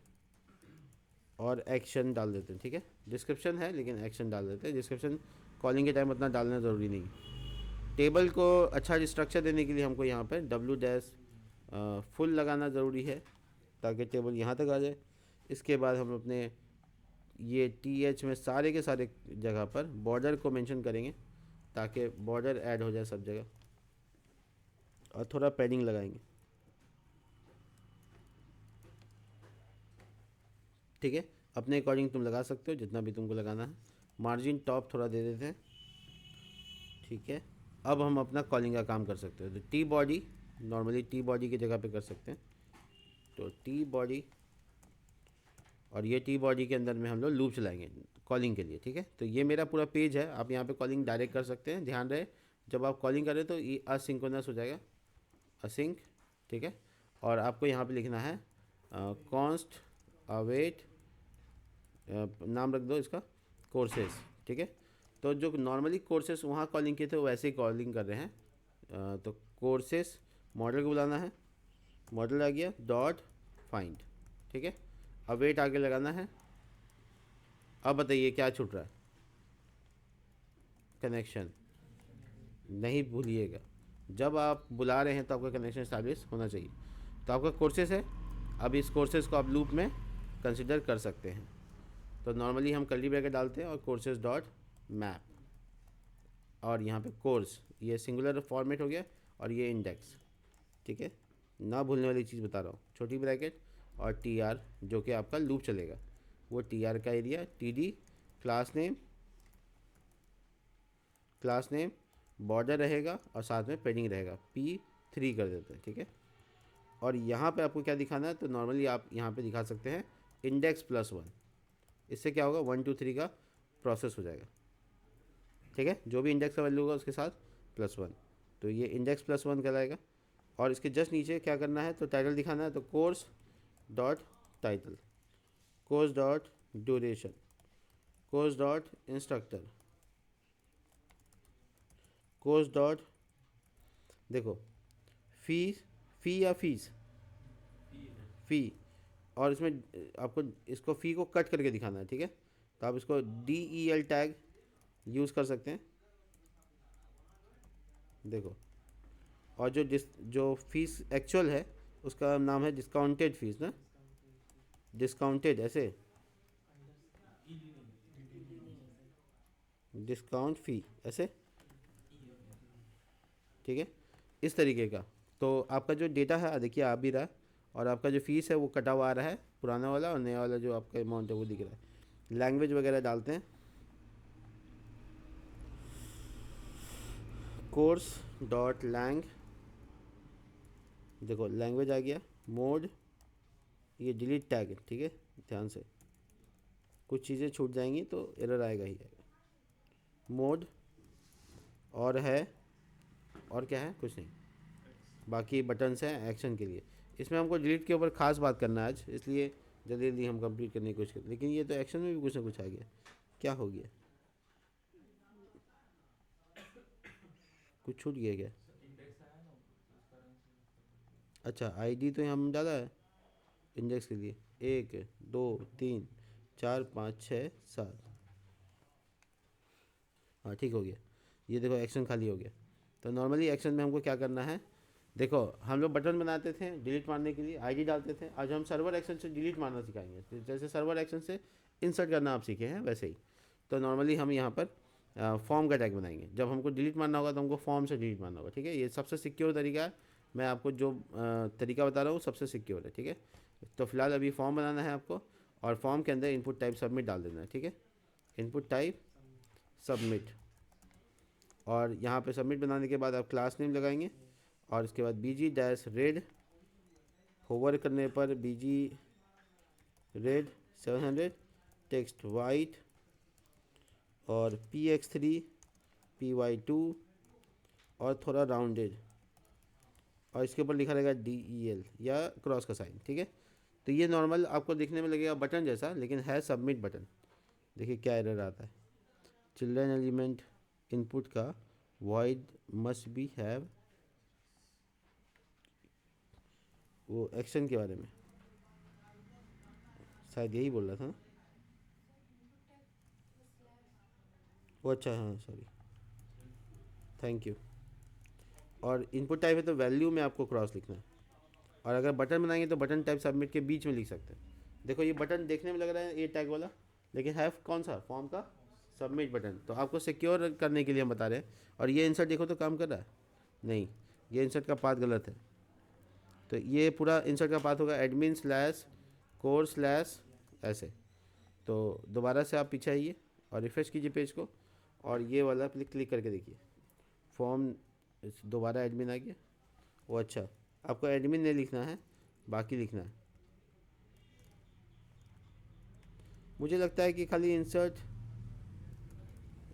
और एक्शन डाल देते हैं, ठीक है। डिस्क्रिप्शन है लेकिन एक्शन डाल देते हैं। डिस्क्रिप्शन कॉलिंग के टाइम उतना डालना ज़रूरी नहीं। टेबल को अच्छा स्ट्रक्चर देने के लिए हमको यहाँ पर W- फुल लगाना ज़रूरी है, ताकि टेबल यहाँ तक आ जाए। इसके बाद हम अपने ये TH में सारे के सारे जगह पर बॉर्डर को मेंशन करेंगे, ताकि बॉर्डर ऐड हो जाए सब जगह, और थोड़ा पैडिंग लगाएंगे। ठीक है, अपने अकॉर्डिंग तुम लगा सकते हो जितना भी तुमको लगाना है। मार्जिन टॉप थोड़ा दे देते हैं, ठीक है। अब हम अपना कॉलिंग का काम कर सकते हैं। तो T body, normally T body की जगह पे कर सकते हैं। तो टी बॉडी, और ये टी बॉडी के अंदर में हम लोग लूप चलाएंगे कॉलिंग के लिए, ठीक है। तो ये मेरा पूरा पेज है, आप यहाँ पे कॉलिंग डायरेक्ट कर सकते हैं। ध्यान रहे जब आप कॉलिंग करें तो ये असिंक्रोनस हो जाएगा, असिंक, ठीक है। और आपको यहाँ पे लिखना है कॉन्स्ट अवेट, नाम रख दो इसका कोर्सेस, ठीक है। तो जो नॉर्मली कोर्सेस वहाँ कॉलिंग किए थे वो वैसे ही कॉलिंग कर रहे हैं। तो कोर्सेस मॉडल को बुलाना है, मॉडल आ गया डॉट फाइंड, ठीक है। अवेट आगे लगाना है। अब बताइए क्या छूट रहा है, कनेक्शन नहीं भूलिएगा, जब आप बुला रहे हैं तो आपका कनेक्शन स्टैब्लिश होना चाहिए। तो आपका कोर्सेस है, अब इस कोर्सेस को आप लूप में कंसिडर कर सकते हैं। तो नॉर्मली हम कर्ली ब्रैकेट डालते हैं और कोर्सेज डॉट मैप, और यहाँ पे कोर्स, ये सिंगुलर फॉर्मेट हो गया, और ये इंडेक्स, ठीक है। ना भूलने वाली चीज़ बता रहा हूँ, छोटी ब्रैकेट और टी आर जो कि आपका लूप चलेगा, वो टी आर का area, T D class name border रहेगा, और साथ में पेडिंग रहेगा, P3 कर देते हैं, ठीक है। और यहाँ पे आपको क्या दिखाना है, तो नॉर्मली आप यहाँ पे दिखा सकते हैं इंडेक्स +1। इससे क्या होगा, 1 2 3 का प्रोसेस हो जाएगा, ठीक है। जो भी इंडेक्स का वैल्यू होगा उसके साथ +1, तो ये इंडेक्स +1 कहलाएगा। और इसके जस्ट नीचे क्या करना है, तो टाइटल दिखाना है, तो course dot title, course dot duration, course dot instructor, course dot, देखो फ़ी या फीस, फ़ी, और इसमें आपको इसको फ़ी को कट करके दिखाना है, ठीक है। तो आप इसको DEL टैग यूज़ कर सकते हैं, देखो। और जो फीस एक्चुअल है उसका नाम है डिस्काउंटेड फीस ना, डिस्काउंटेड ऐसे, डिस्काउंट फ़ी ऐसे, ठीक है, इस तरीके का। तो आपका जो डेटा है देखिए आ भी रहा है, और आपका जो फीस है वो कटा हुआ आ रहा है, पुराना वाला, और नया वाला जो आपका अमाउंट है वो दिख रहा है। लैंग्वेज वगैरह डालते हैं, कोर्स डॉट लैंग, देखो लैंग्वेज आ गया, मोड, ये डिलीट टैग है, ठीक है। ध्यान से, कुछ चीज़ें छूट जाएंगी तो एरर आएगा ही आएगा। मोड, और है, और क्या है, कुछ नहीं, बाकी बटन्स हैं एक्शन के लिए। इसमें हमको डिलीट के ऊपर खास बात करना है आज, इसलिए जल्दी जल्दी हम कंप्लीट करने की कोशिश करें। लेकिन ये तो एक्शन में भी कुछ ना कुछ आ गया, क्या हो गया, कुछ छूट गया क्या? अच्छा, आईडी तो हम डाला है इंडेक्स के लिए, 1 2 3 4 5 6 7, हाँ ठीक हो गया। ये देखो एक्शन खाली हो गया। तो नॉर्मली एक्शन में हमको क्या करना है, देखो हम लोग बटन बनाते थे डिलीट मारने के लिए, आईडी डालते थे, आज हम सर्वर एक्शन से डिलीट मारना सिखाएंगे। तो जैसे सर्वर एक्शन से इंसर्ट करना आप सीखे हैं वैसे ही। तो नॉर्मली हम यहाँ पर फॉर्म का टैग बनाएंगे, जब हमको डिलीट मारना होगा तो हमको फॉर्म से डिलीट मारना होगा, ठीक है। ये सबसे सिक्योर तरीका है, मैं आपको जो तरीका बता रहा हूँ सबसे सिक्योर है, ठीक है। तो फिलहाल अभी फॉर्म बनाना है आपको, और फॉर्म के अंदर इनपुट टाइप सबमिट डाल देना है, ठीक है। इनपुट टाइप सबमिट, और यहाँ पे सबमिट बनाने के बाद आप क्लास नेम लगाएंगे, और इसके बाद BG-रेड, होवर करने पर BG-रेड 700, टेक्स्ट वाइट, और PX3 PY2, और थोड़ा राउंडेड, और इसके ऊपर लिखा रहेगा DEL या क्रॉस का साइन, ठीक है। तो ये नॉर्मल आपको दिखने में लगेगा बटन जैसा, लेकिन है सबमिट बटन। देखिए क्या एरर आता है, चिल्ड्रन एलिमेंट इनपुट का void must be have, वो एक्शन के बारे में शायद यही बोल रहा था ना, वो अच्छा, हाँ सॉरी, थैंक यू। और इनपुट टाइप है तो वैल्यू में आपको क्रॉस लिखना है, और अगर बटन बनाएंगे तो बटन टाइप सबमिट के बीच में लिख सकते हैं। देखो ये बटन देखने में लग रहा है ए टैग वाला, लेकिन है कौन सा, फॉर्म का सबमिट बटन। तो आपको सिक्योर करने के लिए हम बता रहे हैं। और ये इंसर्ट देखो तो काम कर रहा है, नहीं, ये इंसर्ट का पाथ गलत है। तो ये पूरा इंसर्ट का पाथ होगा admin/core/ ऐसे। तो दोबारा से आप पीछे आइए और रिफ़्रेश कीजिए पेज को, और ये वाला क्लिक करके देखिए, फॉर्म दोबारा एडमिन आ गया। वो अच्छा, आपको एडमिन नहीं लिखना है, बाकी लिखना है। मुझे लगता है कि खाली इंसर्ट,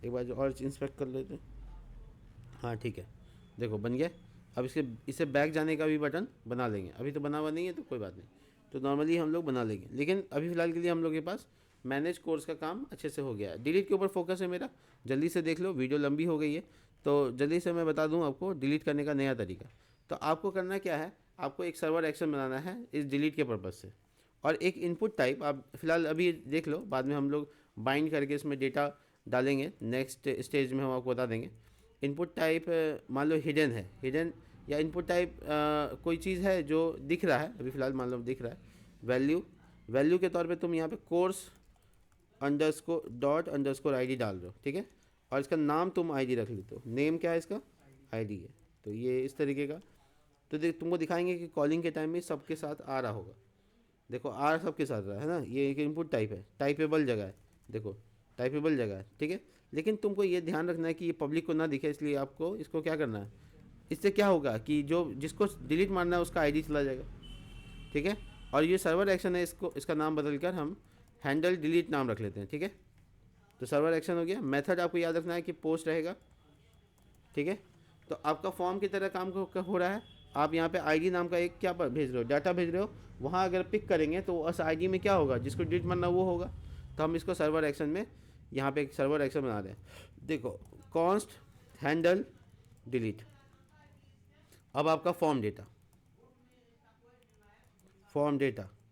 एक बार जो और इंस्पेक्ट कर लेते हैं। हाँ ठीक है, देखो बन गया। अब इसे बैक जाने का भी बटन बना लेंगे। अभी तो बना हुआ नहीं है तो कोई बात नहीं, तो नॉर्मली हम लोग बना लेंगे, लेकिन अभी फ़िलहाल के लिए हम लोग के पास मैनेज कोर्स का काम अच्छे से हो गया है। डिलीट के ऊपर फोकस है मेरा, जल्दी से देख लो, वीडियो लंबी हो गई है तो जल्दी से मैं बता दूं आपको डिलीट करने का नया तरीका। तो आपको करना क्या है, आपको एक सर्वर एक्शन बनाना है इस डिलीट के पर्पज़ से, और एक इनपुट टाइप आप फ़िलहाल अभी देख लो, बाद में हम लोग बाइंड करके इसमें डेटा डालेंगे, नेक्स्ट स्टेज में हम आपको बता देंगे। इनपुट टाइप मान लो हिडन है, हिडन या इनपुट टाइप कोई चीज़ है जो दिख रहा है, अभी फ़िलहाल मान लो दिख रहा है वैल्यू। वैल्यू के तौर पे तुम यहाँ पे course underscore dot underscore ID डाल रहे हो, ठीक है, और इसका नाम तुम आईडी रख लेते हो। नेम क्या है इसका, आईडी है। तो ये इस तरीके का, तो तुमको दिखाएंगे कि कॉलिंग के टाइम में सबके साथ आ रहा होगा। देखो आर सबके साथ रहा है ना, ये एक इनपुट टाइप है, टाइपेबल जगह है, देखो टाइपेबल जगह है, ठीक है। लेकिन तुमको ये ध्यान रखना है कि ये पब्लिक को ना दिखे, इसलिए आपको इसको क्या करना है, इससे क्या होगा कि जो जिसको डिलीट मारना है उसका आईडी चला जाएगा, ठीक है। और ये सर्वर एक्शन है, इसको इसका नाम बदल कर हम हैंडल डिलीट नाम रख लेते हैं, ठीक है। तो सर्वर एक्शन हो गया। मेथड आपको याद रखना है कि पोस्ट रहेगा, ठीक है। तो आपका फॉर्म की तरह काम हो रहा है। आप यहाँ पे आईडी नाम का एक क्या भेज रहे हो, डाटा भेज रहे हो, वहाँ अगर पिक करेंगे तो उस आईडी में क्या होगा, जिसको डिलीट मारना वो होगा। तो हम इसको सर्वर एक्शन में यहाँ पे एक सर्वर एक्शन बना रहे हैं। देखो कॉन्स्ट हैंडल डिलीट। अब आपका फॉर्म डेटा,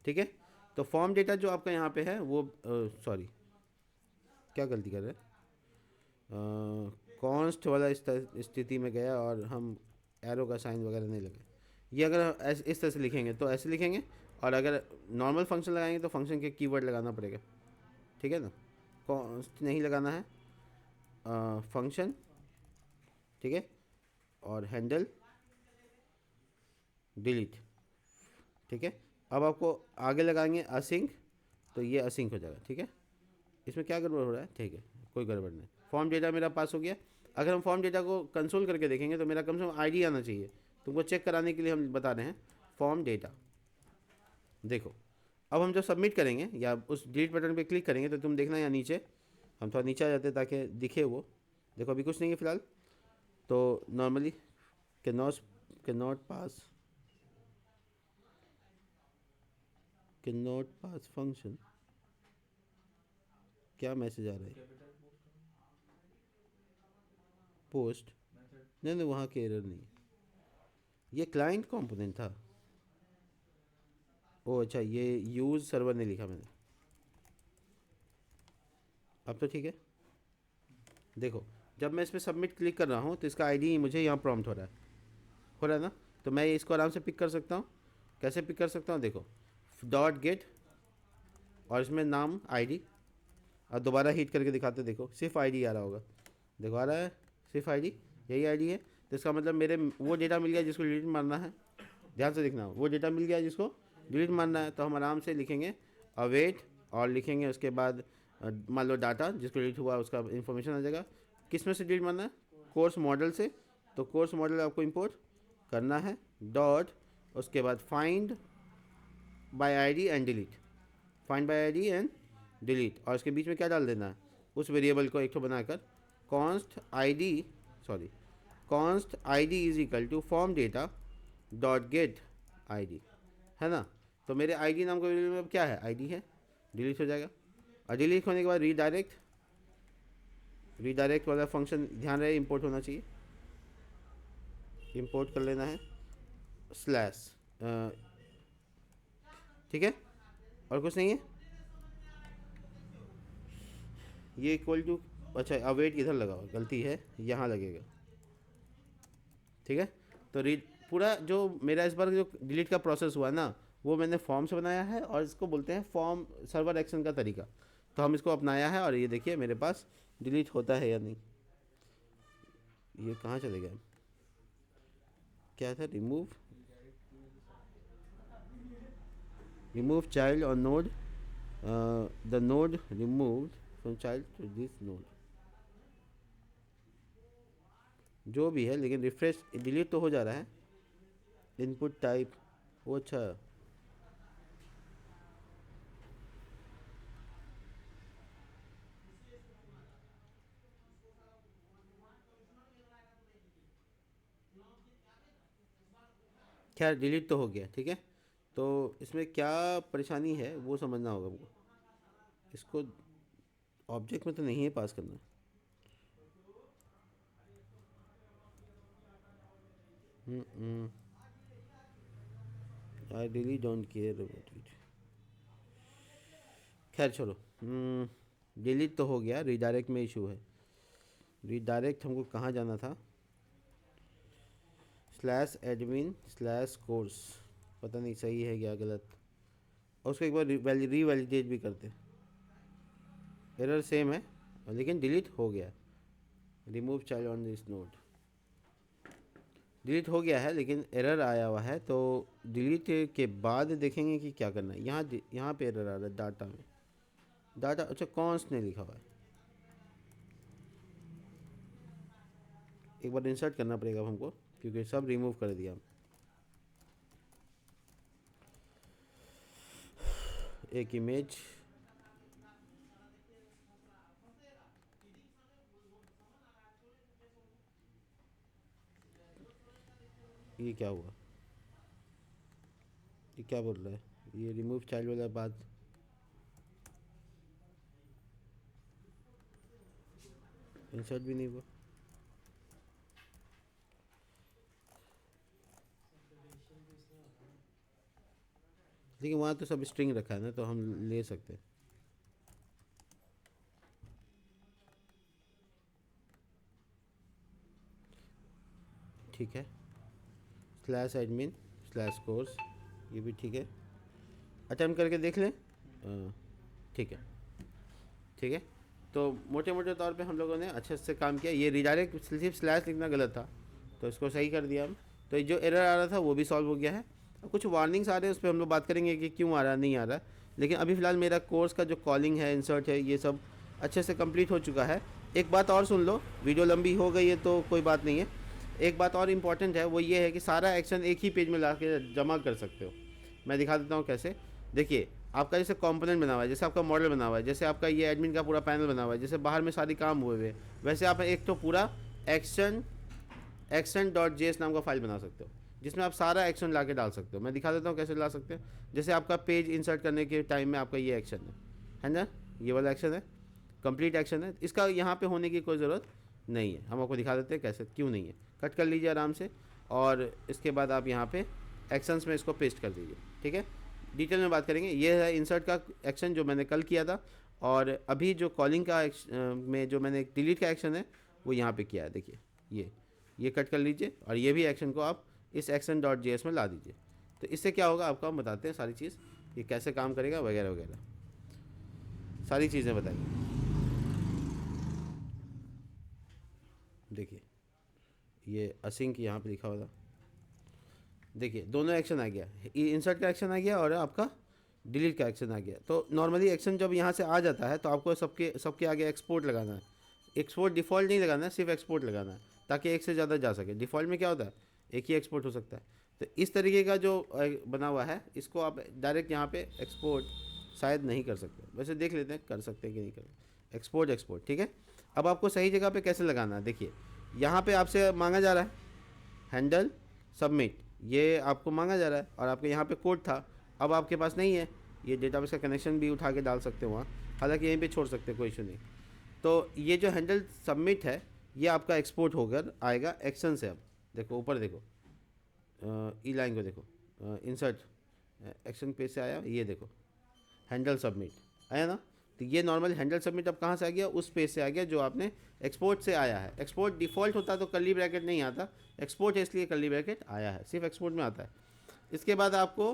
ठीक है। तो फॉर्म डेटा जो आपका यहाँ पे है वो सॉरी क्या गलती कर रहे हैं, कॉन्स्ट वाला स्थिति में गया और हम एरो का साइन वगैरह नहीं लगे। ये अगर इस तरह से लिखेंगे तो ऐसे लिखेंगे, और अगर नॉर्मल फंक्शन लगाएंगे तो फंक्शन के कीवर्ड लगाना पड़ेगा, ठीक है ना। कॉन्स्ट नहीं लगाना है, फंक्शन, ठीक है, और हैंडल डिलीट, ठीक है। अब आपको आगे लगाएंगे असिंक, तो ये असिंक हो जाएगा, ठीक है। इसमें क्या गड़बड़ हो रहा है, ठीक है, कोई गड़बड़ नहीं। फॉर्म डेटा मेरा पास हो गया। अगर हम फॉर्म डेटा को कंसोल करके देखेंगे तो मेरा कम से कम आईडी आना चाहिए, तुमको चेक कराने के लिए हम बता रहे हैं फॉर्म डेटा। देखो अब हम जब सबमिट करेंगे या उस डिलीट बटन पे क्लिक करेंगे तो तुम देखना यहाँ नीचे, हम थोड़ा नीचे आ जाते हैं ताकि दिखे वो। देखो अभी कुछ नहीं है फ़िलहाल, तो normally can not pass function, क्या मैसेज आ रहा है, पोस्ट, नहीं नहीं वहाँ के एरर नहीं, ये क्लाइंट कंपोनेंट था। ओ अच्छा, ये यूज़ सर्वर ने लिखा मैंने, अब तो ठीक है। देखो जब मैं इस पर सबमिट क्लिक कर रहा हूँ तो इसका आईडी मुझे यहाँ प्रॉम्प्ट हो रहा है ना। तो मैं इसको आराम से पिक कर सकता हूँ। कैसे पिक कर सकता हूँ, देखो डॉट गेट और इसमें नाम आईडी, और दोबारा हिट करके दिखाते, देखो सिर्फ आईडी आ रहा होगा, देखो आ रहा है सिर्फ आईडी, यही आईडी है। तो इसका मतलब मेरे वो डेटा मिल गया जिसको डिलीट मारना है, ध्यान से देखना, वो डेटा मिल गया जिसको डिलीट मारना है। तो हम आराम से लिखेंगे अवेट, और लिखेंगे उसके बाद मान लो डाटा जिसको डिलीट हुआ उसका इन्फॉर्मेशन आ जाएगा। किस में से डिलीट मारना है, कोर्स मॉडल से। तो कोर्स मॉडल आपको इंपोर्ट करना है, डॉट उसके बाद find by ID and delete, find by ID and delete, और इसके बीच में क्या डाल देना है, उस वेरिएबल को एक तो बनाकर const ID is equal to form data dot get ID, है ना। तो मेरे आईडी नाम का वेरिएबल में अब क्या है, आईडी है, डिलीट हो जाएगा। और डिलीट होने के बाद रीडायरेक्ट वाला फंक्शन ध्यान रहे इंपोर्ट होना चाहिए, इंपोर्ट कर लेना है स्लैश, ठीक है, और कुछ नहीं है। ये इक्वल टू, अच्छा अवेट इधर लगा हुआ, गलती है, यहाँ लगेगा, ठीक है। तो रीड पूरा जो मेरा इस बार जो डिलीट का प्रोसेस हुआ ना, वो मैंने फॉर्म से बनाया है, और इसको बोलते हैं फॉर्म सर्वर एक्शन का तरीका। तो हम इसको अपनाया है, और ये देखिए मेरे पास डिलीट होता है या नहीं। ये कहाँ चले गए, क्या था, रिमूव चाइल्ड और node the node removed from child to this node, जो भी है, लेकिन रिफ्रेश डिलीट तो हो जा रहा है। इनपुट टाइप, वो अच्छा, खैर डिलीट तो हो गया, ठीक है। तो इसमें क्या परेशानी है वो समझना होगा हमको। इसको ऑब्जेक्ट में तो नहीं है पास करना। I really don't care about it. खैर छोड़ो। डिलीट तो हो गया, रिडायरेक्ट में इशू है। रिडायरेक्ट हमको कहाँ जाना था? स्लैश एडमिन स्लैश कोर्स, पता नहीं सही है क्या गलत। और उसको एक बार रीवैलिडेट भी करते। एरर सेम है लेकिन डिलीट हो गया। Remove child on this node, delete हो गया है लेकिन एरर आया हुआ है। तो डिलीट के बाद देखेंगे कि क्या करना है। यहाँ पे एरर आ रहा है डाटा में। डाटा अच्छा कॉन्स्ट ने लिखा हुआ है, एक बार इंसर्ट करना पड़ेगा हमको क्योंकि सब रिमूव कर दिया। एक इमेज, ये क्या हुआ? ये क्या बोल रहा है? ये रिमूव चाइल्ड वाला बात इंसर्ट भी नहीं हुआ। लेकिन वहाँ तो सब स्ट्रिंग रखा है ना, तो हम ले सकते हैं। ठीक है, स्लैश एडमिन स्लैश कोर्स, ये भी ठीक है। अटेम्प्ट करके देख लें। ठीक है, ठीक है। तो मोटे मोटे तौर पे हम लोगों ने अच्छे से काम किया। ये रिडायरेक्ट सिर्फ स्लैश लिखना गलत था, तो इसको सही कर दिया हम। तो ये जो एरर आ रहा था वो भी सॉल्व हो गया है। और कुछ वार्निंग्स आ रहे हैं, उस पर हम लोग बात करेंगे कि क्यों आ रहा नहीं आ रहा। लेकिन अभी फ़िलहाल मेरा कोर्स का जो कॉलिंग है, इंसर्ट है, ये सब अच्छे से कंप्लीट हो चुका है। एक बात और सुन लो, वीडियो लंबी हो गई है तो कोई बात नहीं है। एक बात और इम्पॉर्टेंट है, वो ये है कि सारा एक्शन एक ही पेज में ला के जमा कर सकते हो। मैं दिखा देता हूँ कैसे। देखिए, आपका जैसे कंपोनेंट बना हुआ है, जैसे आपका मॉडल बना हुआ है, जैसे आपका ये एडमिन का पूरा पैनल बना हुआ है, जैसे बाहर में सारी काम हुए हुए, वैसे आप एक तो पूरा एक्शन डॉट जेएस नाम का फाइल बना सकते हो, जिसमें आप सारा एक्शन ला के डाल सकते हो। मैं दिखा देता हूँ कैसे ला सकते हो। जैसे आपका पेज इंसर्ट करने के टाइम में आपका ये एक्शन है ना, ये वाला एक्शन है, कंप्लीट एक्शन है। इसका यहाँ पे होने की कोई ज़रूरत नहीं है। हम आपको दिखा देते हैं कैसे, क्यों नहीं है। कट कर लीजिए आराम से, और इसके बाद आप यहाँ पे एक्शंस में इसको पेस्ट कर दीजिए। ठीक है, डिटेल में बात करेंगे। ये है इंसर्ट का एक्शन जो मैंने कल किया था, और अभी जो कॉलिंग का में जो मैंने डिलीट का एक्शन है वो यहाँ पे किया है। देखिए, ये कट कर लीजिए, और ये भी एक्शन को आप इस एक्शन डॉट जेएस में ला दीजिए। तो इससे क्या होगा आपको हम बताते हैं सारी चीज़, ये कैसे काम करेगा वगैरह वगैरह, सारी चीज़ें बताइए। देखिए, ये असिंक यहाँ पे लिखा हुआ था। देखिए, दोनों एक्शन आ गया, इंसर्ट का एक्शन आ गया और आपका डिलीट का एक्शन आ गया। तो नॉर्मली एक्शन जब यहाँ से आ जाता है तो आपको सबके सबके आगे एक्सपोर्ट लगाना है। एक्सपोर्ट डिफ़ॉल्ट नहीं लगाना है, सिर्फ एक्सपोर्ट लगाना है, ताकि एक से ज़्यादा जा सके। डिफ़ॉल्ट में क्या होता है, एक ही एक्सपोर्ट हो सकता है। तो इस तरीके का जो बना हुआ है, इसको आप डायरेक्ट यहाँ पे एक्सपोर्ट शायद नहीं कर सकते। वैसे देख लेते हैं कर सकते हैं कि नहीं कर। एक्सपोर्ट, ठीक है। अब आपको सही जगह पे कैसे लगाना है, देखिए यहाँ पे आपसे मांगा जा रहा है हैंडल सबमिट, ये आपको मांगा जा रहा है, और आपके यहाँ पे कोड था, अब आपके पास नहीं है। ये डेटाबेस का कनेक्शन भी उठा के डाल सकते हो वहाँ, हालांकि यहीं पे छोड़ सकते हैं, कोई इशू नहीं। तो ये जो हैंडल सबमिट है, ये आपका एक्सपोर्ट होकर आएगा एक्शन से। अब देखो ऊपर देखो, ई लाइन को देखो, इंसर्ट एक्शन पेज से आया, ये देखो हैंडल सबमिट आया ना। तो ये नॉर्मल हैंडल सबमिट अब कहाँ से आ गया, उस पेज से आ गया जो आपने एक्सपोर्ट से आया है। एक्सपोर्ट डिफ़ॉल्ट होता तो कर्ली ब्रैकेट नहीं आता, एक्सपोर्ट है इसलिए कर्ली ब्रैकेट आया है, सिर्फ एक्सपोर्ट में आता है। इसके बाद आपको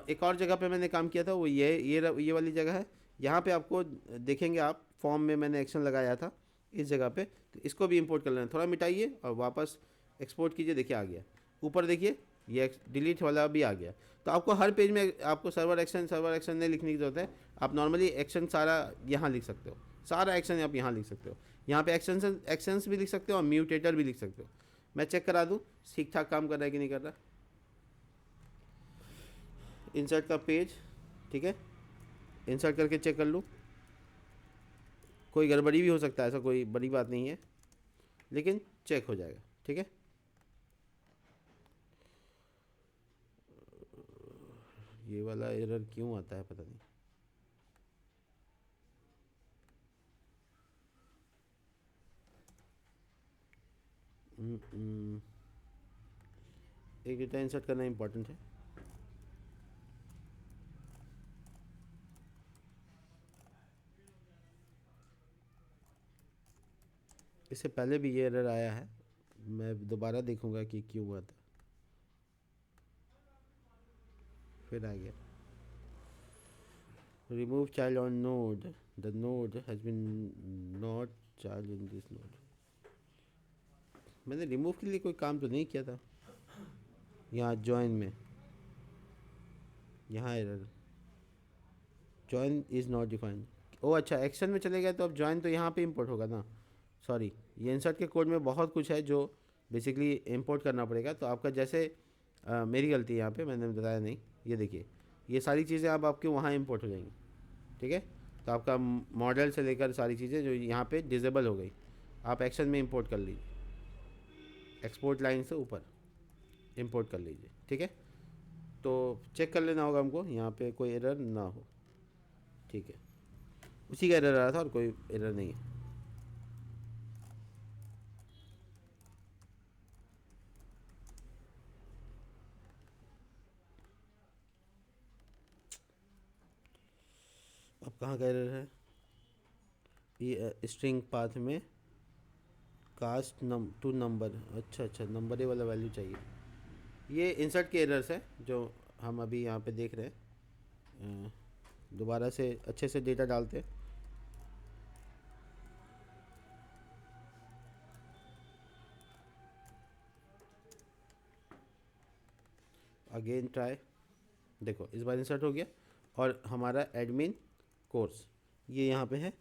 एक और जगह पे मैंने काम किया था, वो ये वाली जगह है। यहाँ पे आपको देखेंगे आप, फॉर्म में मैंने एक्शन लगाया था इस जगह पे, तो इसको भी इंपोर्ट कर लेना। थोड़ा मिटाइए और वापस एक्सपोर्ट कीजिए, देखिए आ गया। ऊपर देखिए ये डिलीट वाला भी आ गया। तो आपको हर पेज में आपको सर्वर एक्शन नहीं लिखने की ज़रूरत है। आप नॉर्मली एक्शन सारा यहाँ लिख सकते हो, सारा एक्शन आप यहाँ लिख सकते हो। यहाँ पे एक्शंस भी लिख सकते हो और म्यूटेटर भी लिख सकते हो। मैं चेक करा दूँ ठीक ठाक काम कर रहा है कि नहीं कर रहा। इंसर्ट का पेज, ठीक है, इंसर्ट करके चेक कर लूँ। कोई गड़बड़ी भी हो सकता है, ऐसा कोई बड़ी बात नहीं है, लेकिन चेक हो जाएगा, ठीक है। ये वाला एरर क्यों आता है पता नहीं। एक डेटा इंसर्ट करना इम्पोर्टेंट है। इससे पहले भी ये एरर आया है, मैं दोबारा देखूंगा कि क्यों हुआ था। फिर आ गया, remove child on node, the node has been not child in this node. मैंने रिमूव के लिए कोई काम तो नहीं किया था। यहाँ जॉइन में, यहाँ error, join is not defined. ओ अच्छा, एक्शन में चले गए तो अब जॉइन तो यहाँ पे इंपोर्ट होगा ना। सॉरी, ये इंसर्ट के कोड में बहुत कुछ है जो बेसिकली इंपोर्ट करना पड़ेगा। तो आपका जैसे मेरी गलती है यहाँ पे, मैंने बताया नहीं। ये देखिए, ये सारी चीज़ें अब आपके वहाँ इंपोर्ट हो जाएंगी, ठीक है। तो आपका मॉडल से लेकर सारी चीज़ें जो यहाँ पे डिसेबल हो गई, आप एक्शन में इंपोर्ट कर लीजिए, एक्सपोर्ट लाइन से ऊपर इंपोर्ट कर लीजिए, ठीक है। तो चेक कर लेना होगा हमको यहाँ पे कोई एरर ना हो, ठीक है। उसी का एरर आ रहा था और कोई एरर नहीं है। अब कहाँ का एरर है? ये स्ट्रिंग पाथ में कास्ट टू नंबर, अच्छा अच्छा, नंबर ये वाला वैल्यू चाहिए। ये इंसर्ट के एरर्स है जो हम अभी यहाँ पे देख रहे हैं। दोबारा से अच्छे से डेटा डालते हैं। अगेन ट्राई, देखो इस बार इंसर्ट हो गया और हमारा एडमिन कोर्स ये यहाँ पे है।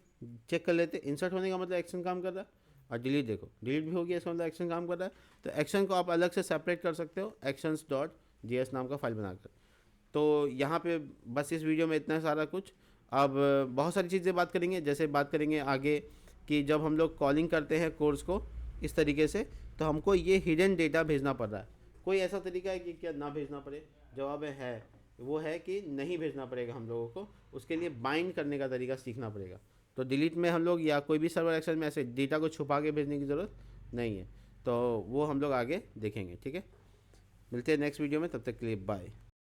चेक कर लेते, इंसर्ट होने का मतलब एक्शन काम कर रहा है। और डिलीट, देखो डिलीट भी हो गया, इसका मतलब एक्शन काम कर रहा है। तो एक्शन को आप अलग से सेपरेट कर सकते हो actions.js नाम का फाइल बनाकर। तो यहाँ पे बस इस वीडियो में इतना सारा कुछ। अब बहुत सारी चीज़ें बात करेंगे, जैसे बात करेंगे आगे कि जब हम लोग कॉलिंग करते हैं कोर्स को इस तरीके से, तो हमको ये हिडन डेटा भेजना पड़ रहा है। कोई ऐसा तरीका है कि क्या ना भेजना पड़े? जवाब है, वो है कि नहीं भेजना पड़ेगा हम लोगों को। उसके लिए बाइंड करने का तरीका सीखना पड़ेगा। तो डिलीट में हम लोग या कोई भी सर्वर एक्शन में ऐसे डेटा को छुपा के भेजने की ज़रूरत नहीं है। तो वो हम लोग आगे देखेंगे, ठीक है। मिलते हैं नेक्स्ट वीडियो में, तब तक के लिए बाय।